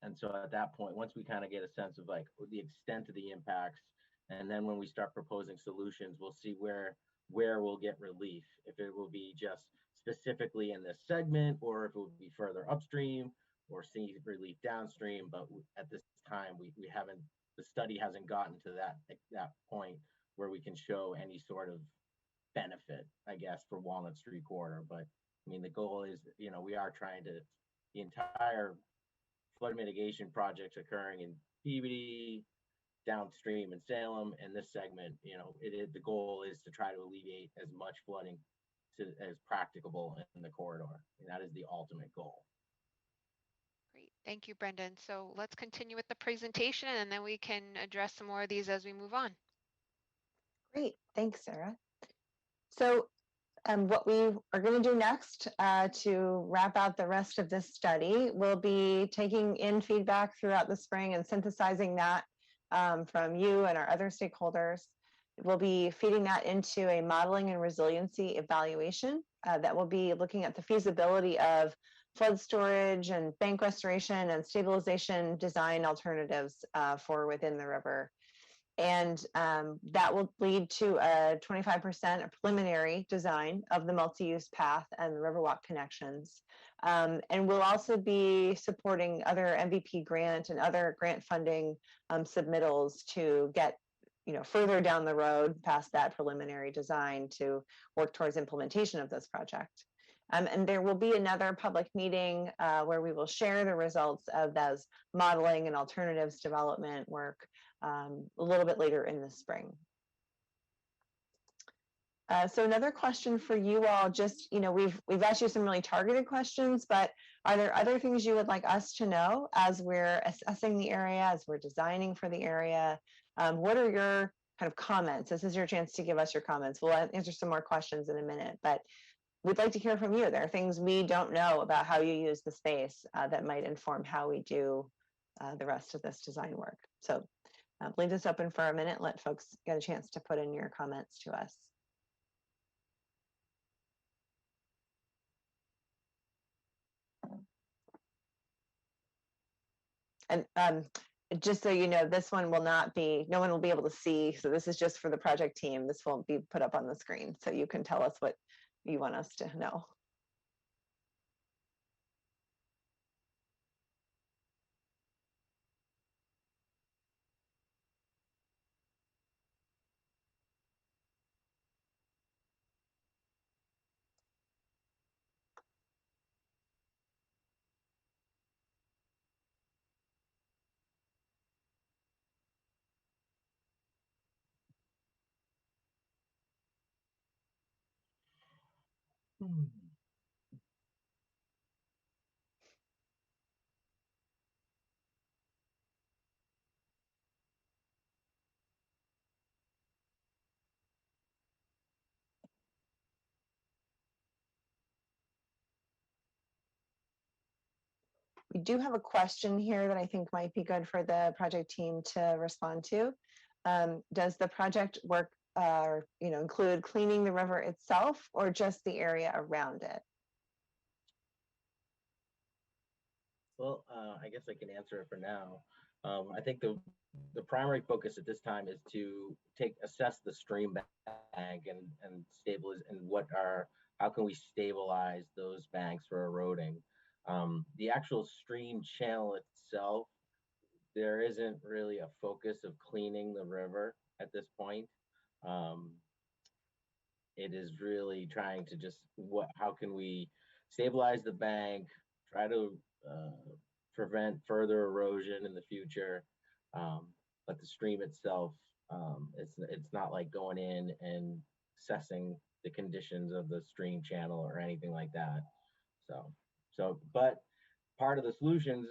D: And so at that point, once we kind of get a sense of like the extent of the impacts, and then when we start proposing solutions, we'll see where we'll get relief. If it will be just specifically in this segment, or if it will be further upstream, or see relief downstream. But at this time, we haven't. The study hasn't gotten to that point where we can show any sort of benefit, I guess, for Walnut Street corridor. But I mean, the goal is, we are trying to, the entire flood mitigation projects occurring in Peabody, downstream in Salem, and this segment, the goal is to try to alleviate as much flooding as practicable in the corridor. And that is the ultimate goal.
E: Great, thank you, Brendan. So let's continue with the presentation, and then we can address some more of these as we move on.
A: Great, thanks, Sarah. So what we are going to do next to wrap out the rest of this study, we'll be taking in feedback throughout the spring and synthesizing that from you and our other stakeholders. We'll be feeding that into a modeling and resiliency evaluation that will be looking at the feasibility of flood storage and bank restoration and stabilization design alternatives for within the river. And that will lead to a 25% preliminary design of the multi-use path and the Riverwalk connections. And we'll also be supporting other MVP grant and other grant funding submittals to get further down the road past that preliminary design to work towards implementation of this project. And there will be another public meeting where we will share the results of those modeling and alternatives development work a little bit later in the spring. So another question for you all, just, we've asked you some really targeted questions, but are there other things you would like us to know as we're assessing the area, as we're designing for the area? What are your kind of comments? This is your chance to give us your comments. We'll answer some more questions in a minute, but we'd like to hear from you. There are things we don't know about how you use the space that might inform how we do the rest of this design work. So leave this open for a minute, let folks get a chance to put in your comments to us. And just so you know, this one will not be, no one will be able to see. So this is just for the project team. This won't be put up on the screen. So you can tell us what you want us to know. We do have a question here that I think might be good for the project team to respond to. Does the project work include cleaning the river itself or just the area around it?
D: Well, I guess I can answer it for now. I think the primary focus at this time is to assess the stream bank and stabilize and how can we stabilize those banks for eroding. The actual stream channel itself, there isn't really a focus of cleaning the river at this point. It is really trying to just how can we stabilize the bank, try to prevent further erosion in the future. But the stream itself, it's not like going in and assessing the conditions of the stream channel or anything like that. But part of the solutions,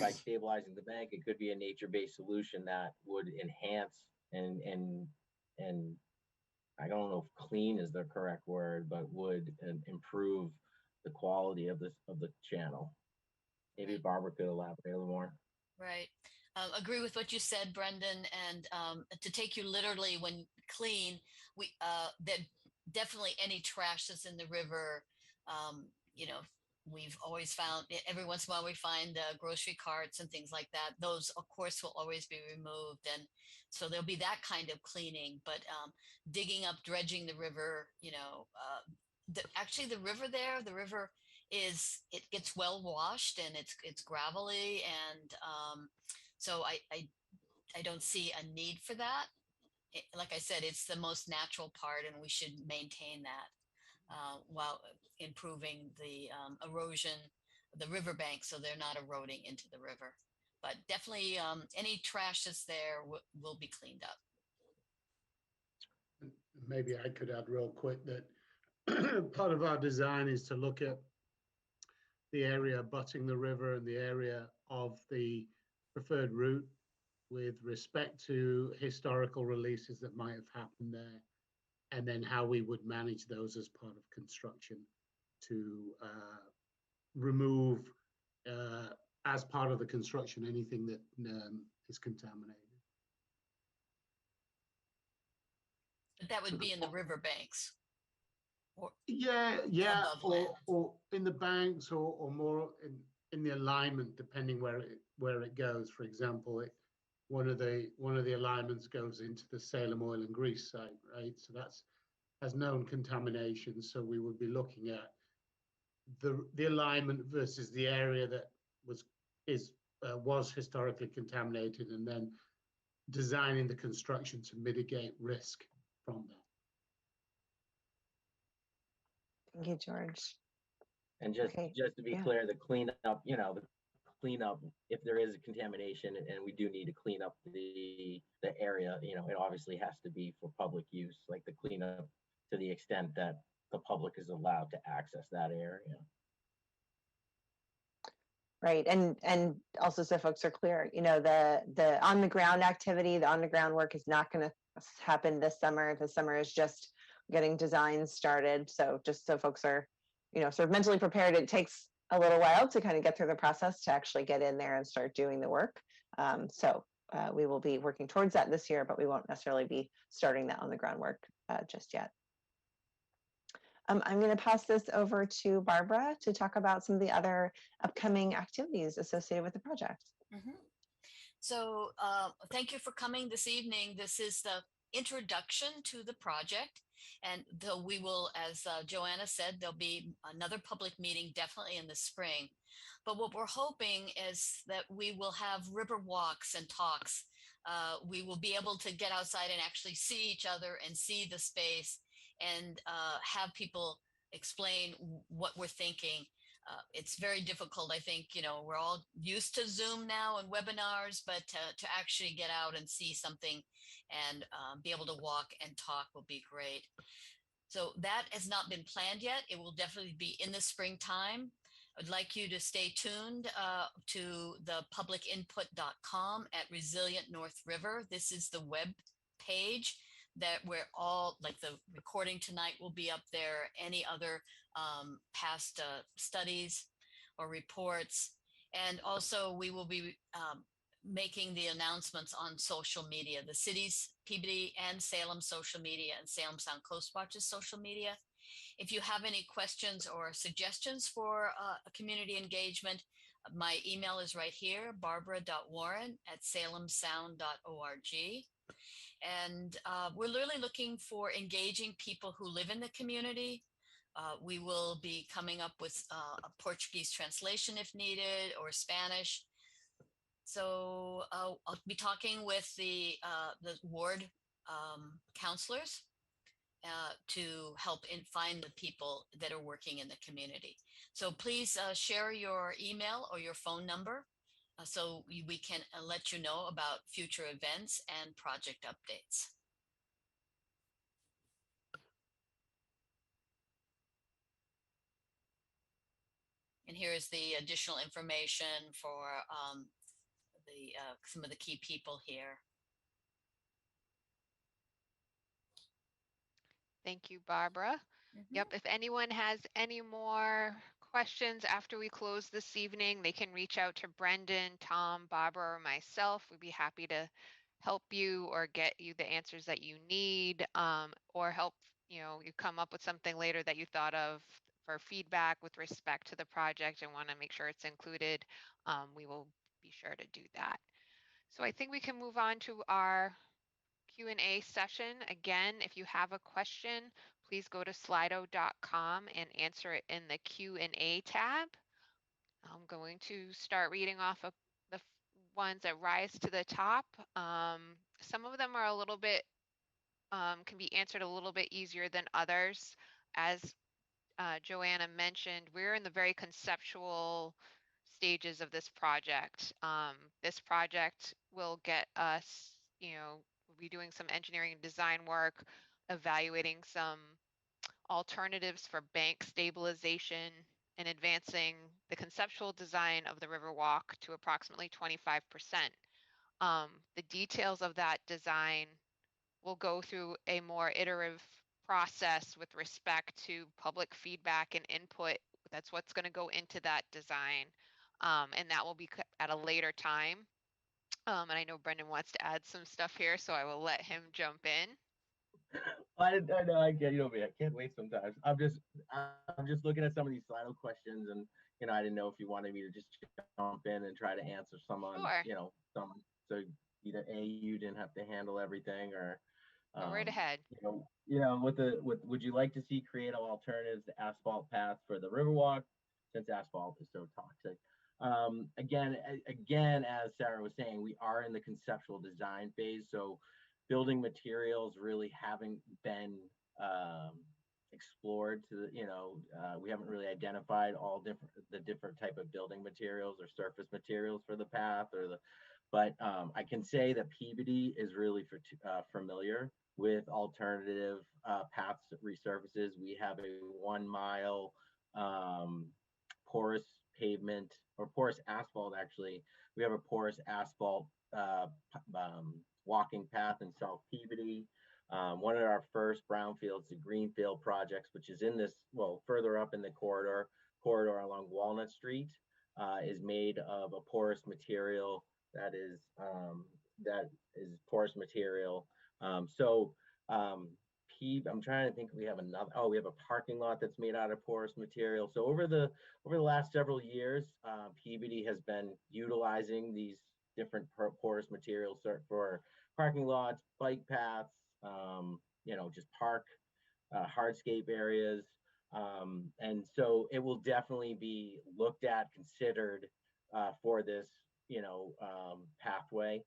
D: by stabilizing the bank, it could be a nature-based solution that would enhance and I don't know if clean is the correct word, but would improve the quality of the channel. Maybe Barbara could elaborate a little more.
C: Right. Agree with what you said, Brendan. And to take you literally, when clean, that definitely any trash that's in the river, we've always found every once in a while we find grocery carts and things like that. Those, of course, will always be removed. And so there'll be that kind of cleaning. But digging up, dredging the river, actually the river it gets well washed and it's gravelly. And so I don't see a need for that. Like I said, it's the most natural part and we should maintain that. While improving the erosion of the riverbank so they're not eroding into the river. But definitely any trash that's there will be cleaned up.
F: Maybe I could add real quick that part of our design is to look at the area abutting the river and the area of the preferred route with respect to historical releases that might have happened there, and then how we would manage those as part of construction to remove, as part of the construction, anything that is contaminated.
C: But that would be in the riverbanks.
F: Yeah, or in the banks, or more in the alignment, depending where it goes. For example, one of the alignments goes into the Salem oil and grease site, right? So that's has known contamination. So we would be looking at the alignment versus the area that was historically contaminated, and then designing the construction to mitigate risk from that.
A: Thank you, George.
D: And just to be clear, the cleanup, if there is a contamination and we do need to clean up the area, it obviously has to be for public use, like the cleanup to the extent that the public is allowed to access that area.
A: Right, and also so folks are clear, the on the ground activity, the on the ground work is not going to happen this summer. The summer is just getting designs started. So just so folks are, sort of mentally prepared, it takes a little while to kind of get through the process to actually get in there and start doing the work. So we will be working towards that this year, but we won't necessarily be starting that on the ground work just yet. I'm going to pass this over to Barbara to talk about some of the other upcoming activities associated with the project.
C: Mm-hmm. So thank you for coming this evening. This is the introduction to the project. And though we will, as Joanna said, there'll be another public meeting definitely in the spring. But what we're hoping is that we will have river walks and talks. We will be able to get outside and actually see each other and see the space, and have people explain what we're thinking. It's very difficult. I think, we're all used to Zoom now and webinars, but to actually get out and see something and be able to walk and talk will be great. So that has not been planned yet. It will definitely be in the springtime. I'd like you to stay tuned to the publicinput.com at Resilient North River. This is the web page that where all, like the recording tonight will be up there, any other past studies or reports. And also we will be making the announcements on social media, the city's Peabody and Salem social media and Salem Sound Coast Watch's social media. If you have any questions or suggestions for a community engagement, my email is right here, barbara.warren@salemsound.org. And we're really looking for engaging people who live in the community. We will be coming up with a Portuguese translation if needed, or Spanish. So I'll be talking with the ward counselors to help find the people that are working in the community. So please share your email or your phone number so we can let you know about future events and project updates. And here is the additional information for some of the key people here.
E: Thank you, Barbara. Yep, if anyone has any more questions after we close this evening, they can reach out to Brendan, Tom, Barbara, or myself. We'd be happy to help you or get you the answers that you need, or help you come up with something later that you thought of for feedback with respect to the project and want to make sure it's included. We will be sure to do that. So I think we can move on to our Q&A session. Again, if you have a question, please go to slido.com and answer it in the Q&A tab. I'm going to start reading off of the ones that rise to the top. Some of them are a little bit, can be answered a little bit easier than others. As Joanna mentioned, we're in the very conceptual stages of this project. This project will get us, we'll be doing some engineering and design work, evaluating some alternatives for bank stabilization, and advancing the conceptual design of the Riverwalk to approximately 25%. The details of that design will go through a more iterative process with respect to public feedback and input. That's what's going to go into that design. And that will be at a later time. And I know Brendan wants to add some stuff here, so I will let him jump in.
D: I know, I get, me, I can't wait sometimes. I'm just looking at some of these Slido questions, and I didn't know if you wanted me to just jump in and try to answer some on,
E: Sure.
D: some, so either you didn't have to handle everything, or
E: go right ahead.
D: Would you like to see creative alternatives to asphalt paths for the Riverwalk, since asphalt is so toxic? Again, as Sarah was saying, we are in the conceptual design phase, so building materials really haven't been explored to we haven't really identified all the different type of building materials or surface materials for the path but I can say that Peabody is really familiar with alternative paths resurfaces. We have a 1 mile porous pavement, or porous asphalt, actually. We have a porous asphalt walking path in South Peabody. One of our first brownfields, the Greenfield projects, which is in this, further up in the corridor along Walnut Street, is made of a porous material that is porous material. I'm trying to think. We have we have a parking lot that's made out of porous material. So over the last several years, Peabody has been utilizing these different porous materials for parking lots, bike paths, just park, hardscape areas. And so it will definitely be looked at, considered for this, pathway,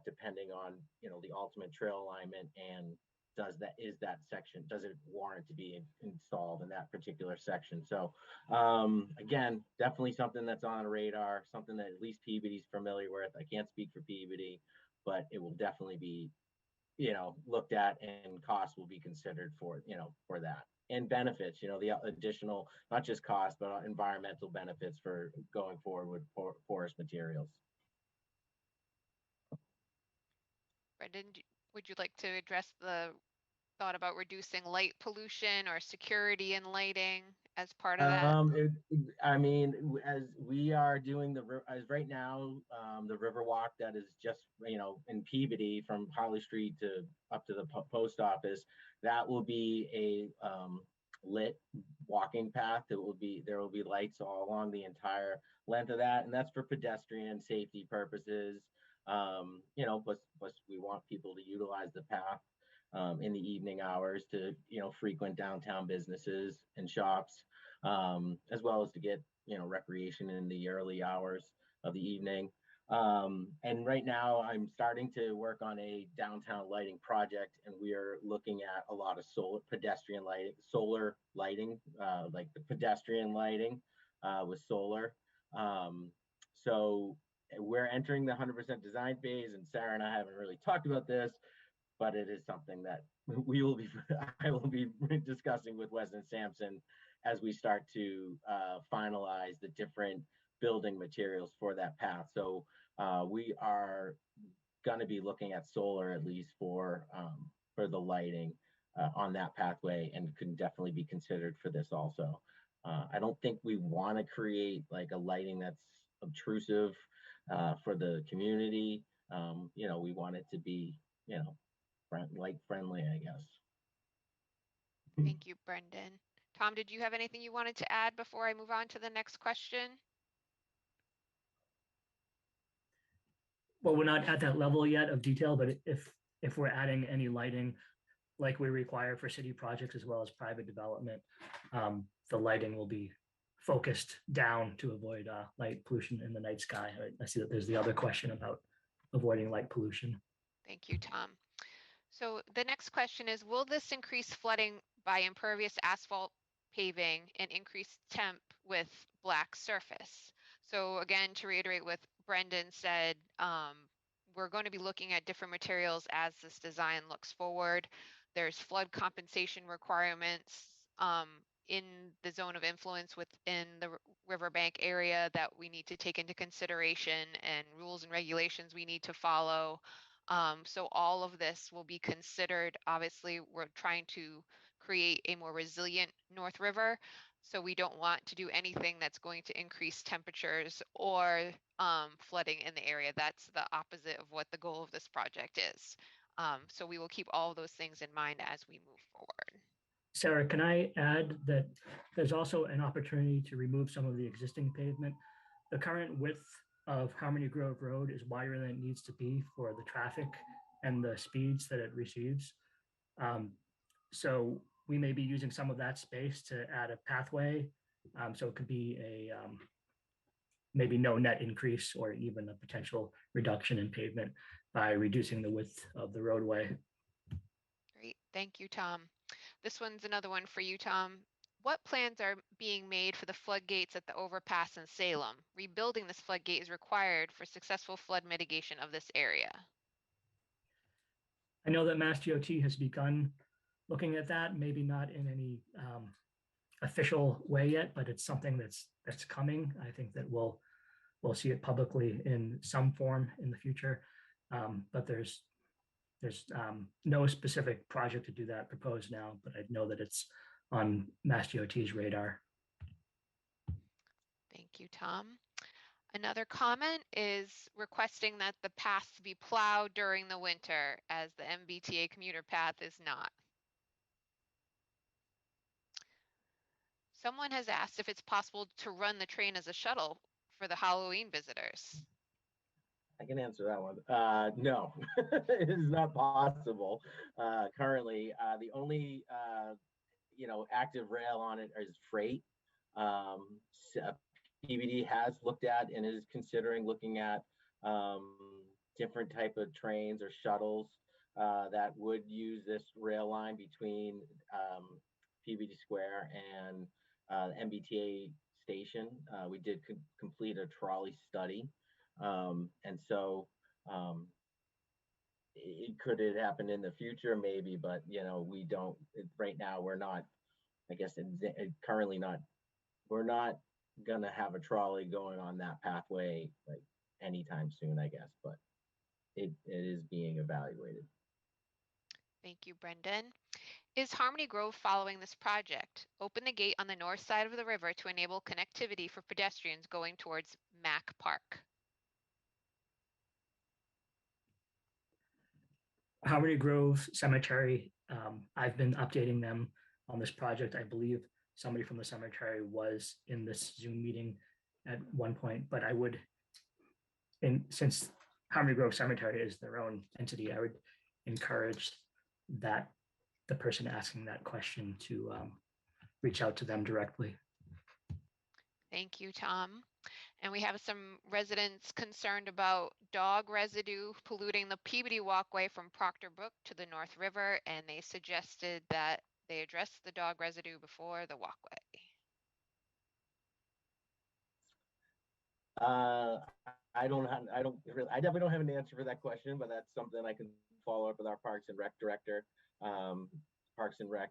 D: depending on, the ultimate trail alignment, and does it warrant to be installed in that particular section? So again, definitely something that's on the radar, something that at least Peabody's familiar with. I can't speak for Peabody, but it will definitely be looked at, and costs will be considered for, for that. And benefits, the additional, not just cost, but environmental benefits for going forward with forest materials.
E: Brendan, would you like to address the thought about reducing light pollution or security and lighting as part of that?
D: I mean, as we are doing as right now, the Riverwalk that is just, in Peabody from Harley Street to up to the post office, that will be a lit walking path. There will be lights all along the entire length of that, and that's for pedestrian safety purposes. Plus we want people to utilize the path in the evening hours to, frequent downtown businesses and shops, as well as to get, recreation in the early hours of the evening. And right now I'm starting to work on a downtown lighting project, and we are looking at a lot of solar lighting, like the pedestrian lighting with solar. So we're entering the 100% design phase, and Sarah and I haven't really talked about this, but it is something that I will be discussing with Wes and Sampson as we start to finalize the different building materials for that path. So we are going to be looking at solar, at least for the lighting on that pathway, and can definitely be considered for this also. I don't think we want to create like a lighting that's obtrusive for the community. We want it to be, light friendly, I guess.
E: Thank you, Brendan. Tom, did you have anything you wanted to add before I move on to the next question?
B: Well, we're not at that level yet of detail, but if we're adding any lighting like we require for city projects as well as private development, the lighting will be focused down to avoid light pollution in the night sky. I see that there's the other question about avoiding light pollution.
E: Thank you, Tom. So the next question is, will this increase flooding by impervious asphalt paving and increase temp with black surface? So again, to reiterate what Brendan said, we're going to be looking at different materials as this design looks forward. There's flood compensation requirements in the zone of influence within the riverbank area that we need to take into consideration, and rules and regulations we need to follow. So all of this will be considered. Obviously, we're trying to create a more resilient North River. So we don't want to do anything that's going to increase temperatures or flooding in the area. That's the opposite of what the goal of this project is. So we will keep all of those things in mind as we move forward.
B: Sarah, can I add that there's also an opportunity to remove some of the existing pavement? The current width of Harmony Grove Road is wider than it needs to be for the traffic and the speeds that it receives. So we may be using some of that space to add a pathway. So it could be a maybe no net increase or even a potential reduction in pavement by reducing the width of the roadway.
E: Great, thank you, Tom. This one's another one for you, Tom. What plans are being made for the floodgates at the overpass in Salem? Rebuilding this floodgate is required for successful flood mitigation of this area.
B: I know that Mass DOT has begun looking at that, maybe not in any official way yet, but it's something that's coming. I think that we'll see it publicly in some form in the future, but there's no specific project to do that proposed now, but I know that it's on Mass DOT's radar.
E: Thank you, Tom. Another comment is requesting that the path be plowed during the winter, as the MBTA commuter path is not. Someone has asked if it's possible to run the train as a shuttle for the Halloween visitors.
D: I can answer that one. No, it is not possible. Currently, the only active rail on it is freight. Peabody has looked at and is considering looking at different type of trains or shuttles that would use this rail line between Peabody Square and MBTA station. We did complete a trolley study. And so could it happen in the future? Maybe, but you know, we don't. Right now, we're not. I guess currently not. We're not gonna have a trolley going on that pathway like anytime soon, I guess, but it is being evaluated.
E: Thank you, Brendan. Is Harmony Grove following this project? Open the gate on the north side of the river to enable connectivity for pedestrians going towards Mack Park.
B: Harmony Grove Cemetery, I've been updating them on this project. I believe somebody from the cemetery was in this Zoom meeting at one point, but I would, and since Harmony Grove Cemetery is their own entity, I would encourage that the person asking that question to reach out to them directly.
E: Thank you, Tom. And we have some residents concerned about dog residue polluting the Peabody walkway from Proctor Brook to the North River, and they suggested that they address the dog residue before the walkway.
D: I definitely don't have an answer for that question, but that's something I can follow up with our Parks and Rec director. Parks and Rec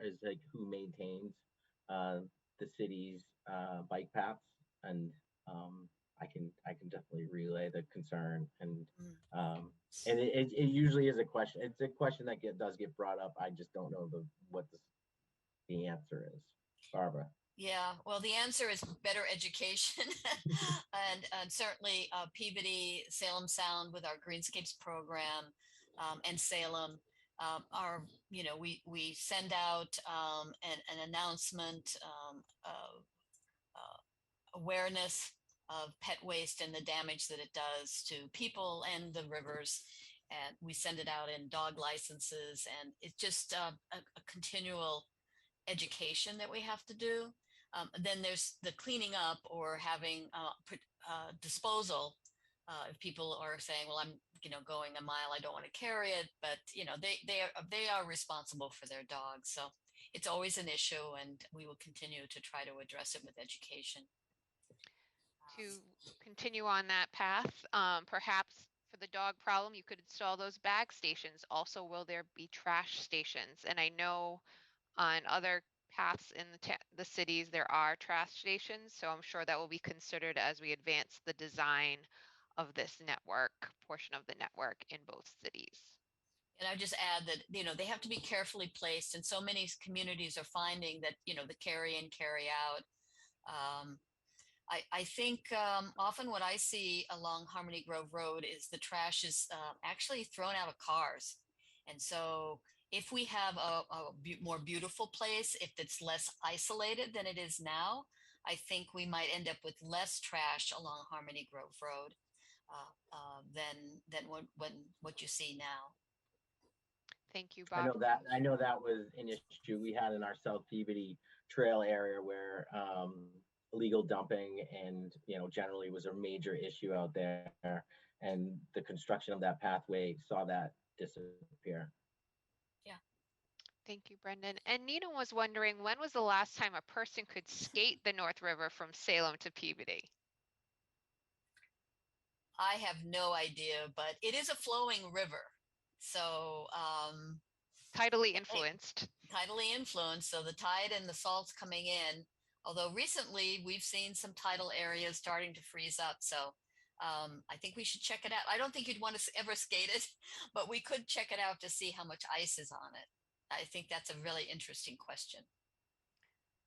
D: is like who maintains the city's bike paths, and I can definitely relay the concern, and it usually is a question. It's a question that does get brought up. I just don't know what the answer is. Barbara.
C: Yeah, well, the answer is better education. and certainly Peabody, Salem Sound with our Greenscapes program, and Salem are, you know, we send out an announcement of awareness of pet waste and the damage that it does to people and the rivers. And we send it out in dog licenses, and it's just a continual education that we have to do. Then there's the cleaning up or having disposal. If people are saying, well, I'm, you know, going a mile, I don't want to carry it, but you know, they are responsible for their dogs. So it's always an issue, and we will continue to try to address it with education.
E: To continue on that path, perhaps for the dog problem, you could install those bag stations. Also, will there be trash stations? And I know on other paths in the cities, there are trash stations. So I'm sure that will be considered as we advance the design of this network, portion of the network in both cities.
C: And I just add that, you know, they have to be carefully placed. And so many communities are finding that, you know, the carry in, carry out. I think often what I see along Harmony Grove Road is the trash is actually thrown out of cars. And so if we have a more beautiful place, if it's less isolated than it is now, I think we might end up with less trash along Harmony Grove Road than what you see now.
E: Thank you, Bob.
D: I know that was an issue we had in our South Peabody Trail area where illegal dumping and, you know, generally was a major issue out there, and the construction of that pathway saw that disappear.
C: Yeah.
E: Thank you, Brendan. And Nina was wondering, when was the last time a person could skate the North River from Salem to Peabody?
C: I have no idea, but it is a flowing river. So
E: tidally influenced.
C: Tidally influenced. So the tide and the salt's coming in. Although recently we've seen some tidal areas starting to freeze up. So I think we should check it out. I don't think you'd want to ever skate it, but we could check it out to see how much ice is on it. I think that's a really interesting question.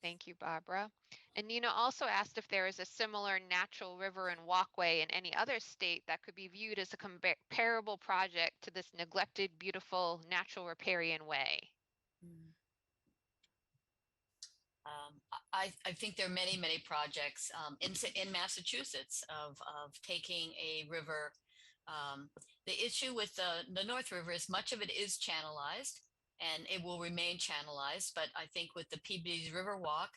E: Thank you, Barbara. And Nina also asked if there is a similar natural river and walkway in any other state that could be viewed as a comparable project to this neglected, beautiful, natural riparian way.
C: I think there are many, many projects in Massachusetts of taking a river. The issue with the North River is much of it is channelized, and it will remain channelized. But I think with the Peabody River Walk,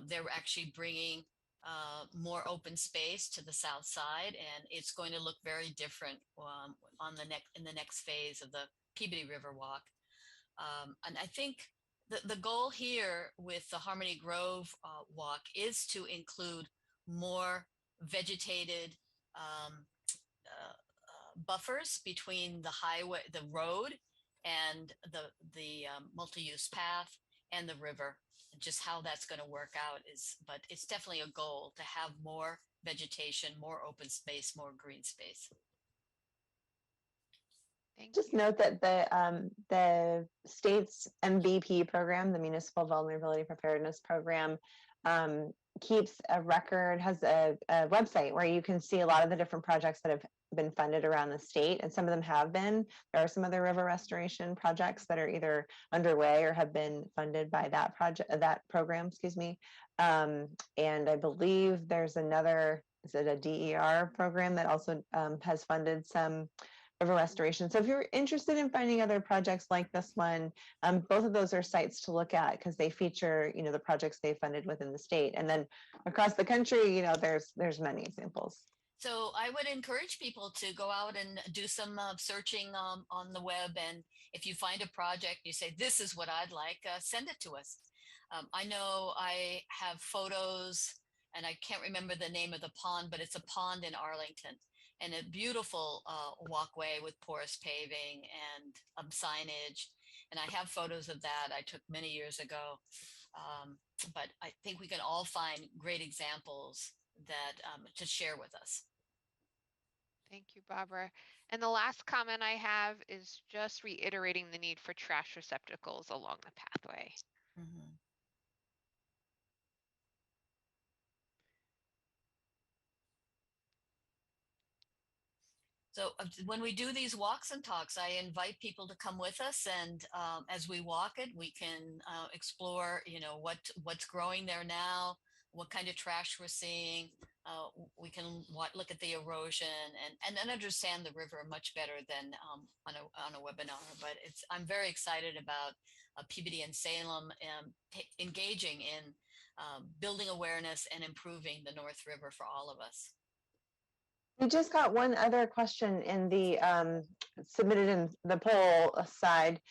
C: they're actually bringing more open space to the south side, and it's going to look very different in the next phase of the Peabody River Walk. And I think the goal here with the Harmony Grove Walk is to include more vegetated buffers between the highway, the road, and the multi-use path and the river. Just how that's going to work out but it's definitely a goal to have more vegetation, more open space, more green space.
A: Just note that the state's MVP program, the Municipal Vulnerability Preparedness Program, keeps a record, has a website where you can see a lot of the different projects that have been funded around the state, and some of them have been. There are some other river restoration projects that are either underway or have been funded by that program, excuse me. And I believe there's another, is it a DER program that also has funded some river restoration. So if you're interested in finding other projects like this one, both of those are sites to look at because they feature, the projects they funded within the state. And then across the country, there's many examples.
C: So I would encourage people to go out and do some searching on the web. And if you find a project, you say, this is what I'd like, send it to us. I know I have photos, and I can't remember the name of the pond, but it's a pond in Arlington, and a beautiful walkway with porous paving and signage. And I have photos of that I took many years ago. But I think we can all find great examples that to share with us.
E: Thank you, Barbara. And the last comment I have is just reiterating the need for trash receptacles along the pathway.
C: Mm-hmm. So when we do these walks and talks, I invite people to come with us, and as we walk it, we can explore, what's growing there now, what kind of trash we're seeing. We can look at the erosion and then understand the river much better than on a webinar. But I'm very excited about Peabody and Salem engaging in building awareness and improving the North River for all of us.
A: We just got one other question in the submitted in the poll side,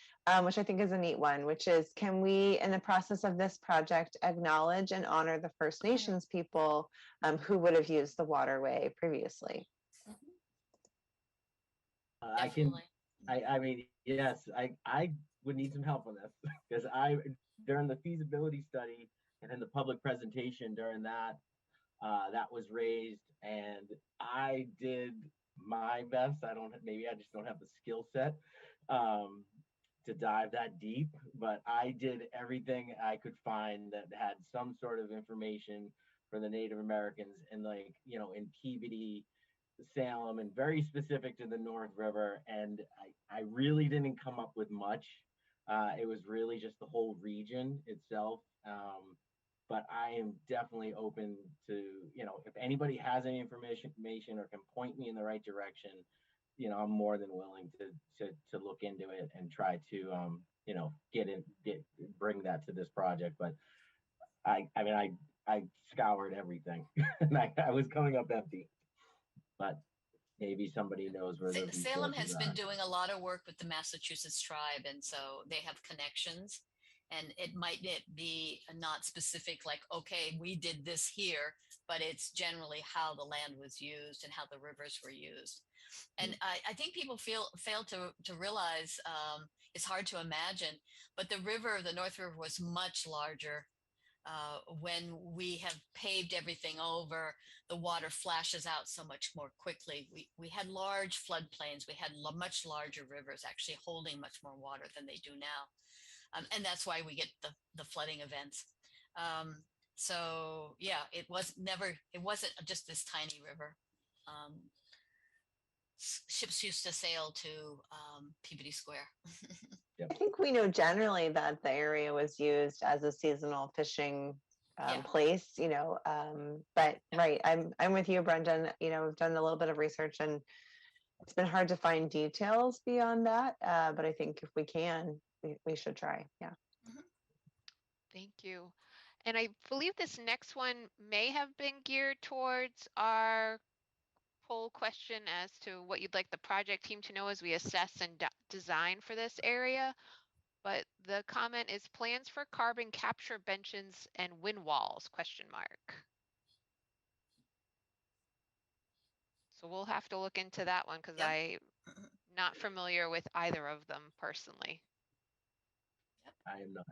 A: which I think is a neat one, which is, can we, in the process of this project, acknowledge and honor the First Nations people who would have used the waterway previously?
D: I mean, yes, I would need some help on this because during the feasibility study and in the public presentation during that, that was raised, and I did my best. Maybe I just don't have the skill set to dive that deep, but I did everything I could find that had some sort of information for the Native Americans, and in Peabody, Salem, and very specific to the North River. And I really didn't come up with much. It was really just the whole region itself. But I am definitely open to, if anybody has any information or can point me in the right direction, I'm more than willing to look into it and try to, bring that to this project. But I scoured everything and I was coming up empty, but maybe somebody knows where the
C: Salem has been doing a lot of work with the Massachusetts tribe, and so they have connections. And it might be not specific, like, okay, we did this here, but it's generally how the land was used and how the rivers were used. And I think people fail to realize, it's hard to imagine, but the North River was much larger. When we have paved everything over, the water flashes out so much more quickly. We had large floodplains. We had much larger rivers actually holding much more water than they do now. And that's why we get the flooding events. So yeah, it wasn't just this tiny river. Ships used to sail to Peabody Square.
A: I think we know generally that the area was used as a seasonal fishing place, but yeah. Right, I'm with you, Brendan. We've done a little bit of research, and it's been hard to find details beyond that. But I think if we can, we should try. Yeah.
C: Mm-hmm.
E: Thank you. And I believe this next one may have been geared towards our poll question as to what you'd like the project team to know as we assess and design for this area. But the comment is plans for carbon capture benches and wind walls, ? So we'll have to look into that one because I Not familiar with either of them personally.
D: I am not.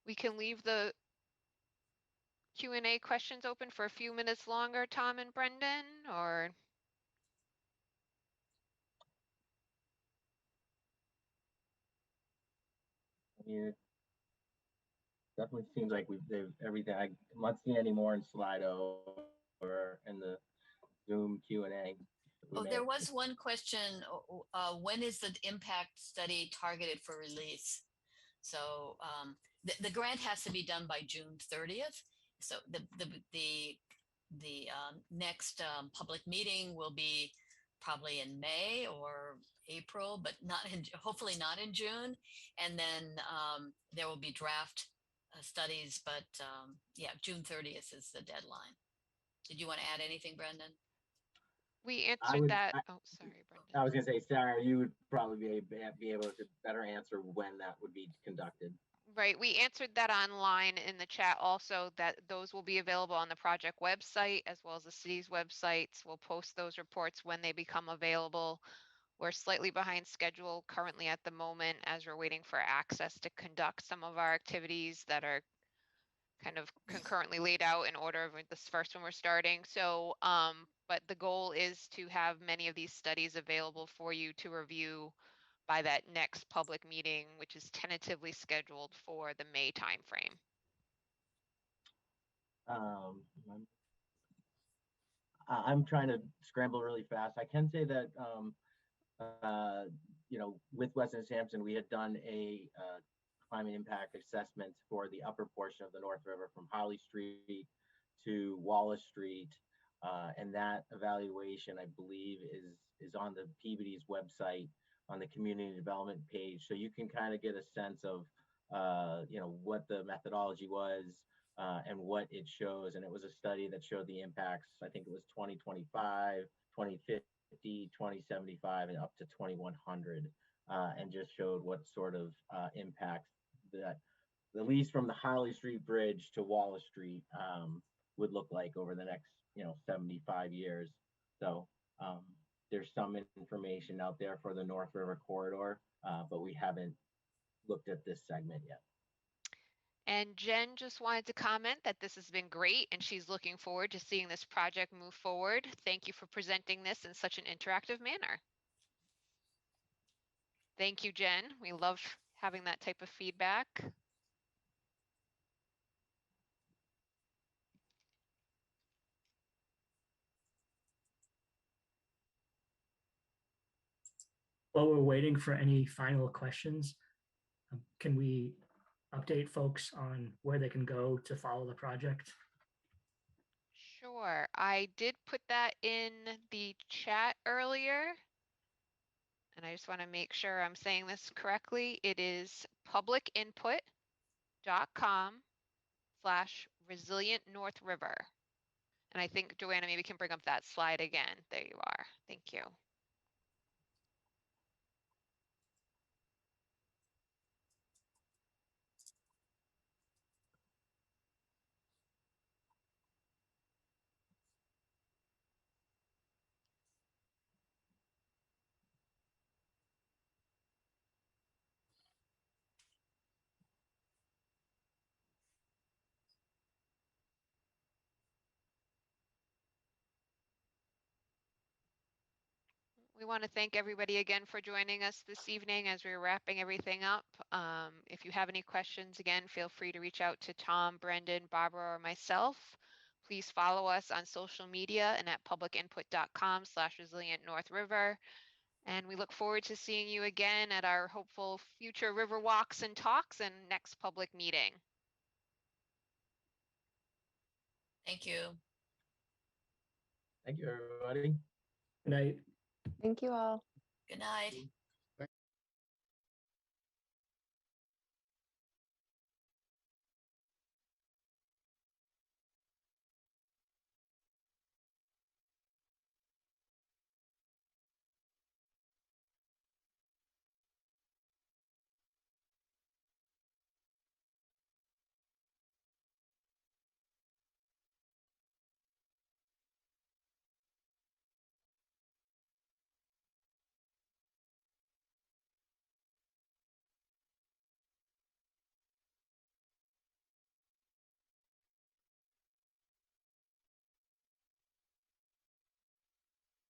E: We can leave the Q&A questions open for a few minutes longer, Tom and Brendan, or?
D: I mean, it definitely seems like they've everything. I'm not seeing any more in Slido or in the Zoom Q&A.
C: Oh, there was one question. When is the impact study targeted for release? So the grant has to be done by June 30th. So the next public meeting will be probably in May or April, but hopefully not in June. And then there will be draft studies, but yeah, June 30th is the deadline. Did you want to add anything, Brendan?
E: We answered that. Oh, sorry, Brendan.
D: I was going to say, Sarah, you would probably be able to better answer when that would be conducted.
E: Right, we answered that online in the chat also, that those will be available on the project website as well as the city's websites. We'll post those reports when they become available. We're slightly behind schedule currently at the moment as we're waiting for access to conduct some of our activities that are kind of concurrently laid out in order of this first one we're starting. So, but the goal is to have many of these studies available for you to review by that next public meeting, which is tentatively scheduled for the May timeframe.
D: I'm trying to scramble really fast. I can say that, you know, with Weston Sampson, we had done a climate impact assessment for the upper portion of the North River from Holly Street to Wallace Street. And that evaluation, I believe, is on the Peabody's website on the community development page. So you can kind of get a sense of, you know, what the methodology was and what it shows. And it was a study that showed the impacts. I think it was 2025, 2050, 2075, and up to 2100, and just showed what sort of impacts that, at least from the Holly Street Bridge to Wallace Street, would look like over the next, you know, 75 years. So there's some information out there for the North River corridor, but we haven't looked at this segment yet.
E: And Jen just wanted to comment that this has been great and she's looking forward to seeing this project move forward. Thank you for presenting this in such an interactive manner. Thank you, Jen. We love having that type of feedback.
B: While we're waiting for any final questions, can we update folks on where they can go to follow the project?
E: Sure, I did put that in the chat earlier. And I just want to make sure I'm saying this correctly. It is publicinput.com/resilient North River. And I think, Joanna, maybe can bring up that slide again. There you are. Thank you. We want to thank everybody again for joining us this evening as we're wrapping everything up. If you have any questions, again, feel free to reach out to Tom, Brendan, Barbara, or myself. Please follow us on social media and at publicinput.com/resilient North River. And we look forward to seeing you again at our hopeful future river walks and talks and next public meeting.
C: Thank you.
D: Thank you, everybody.
B: Good night.
A: Thank you all.
C: Good night.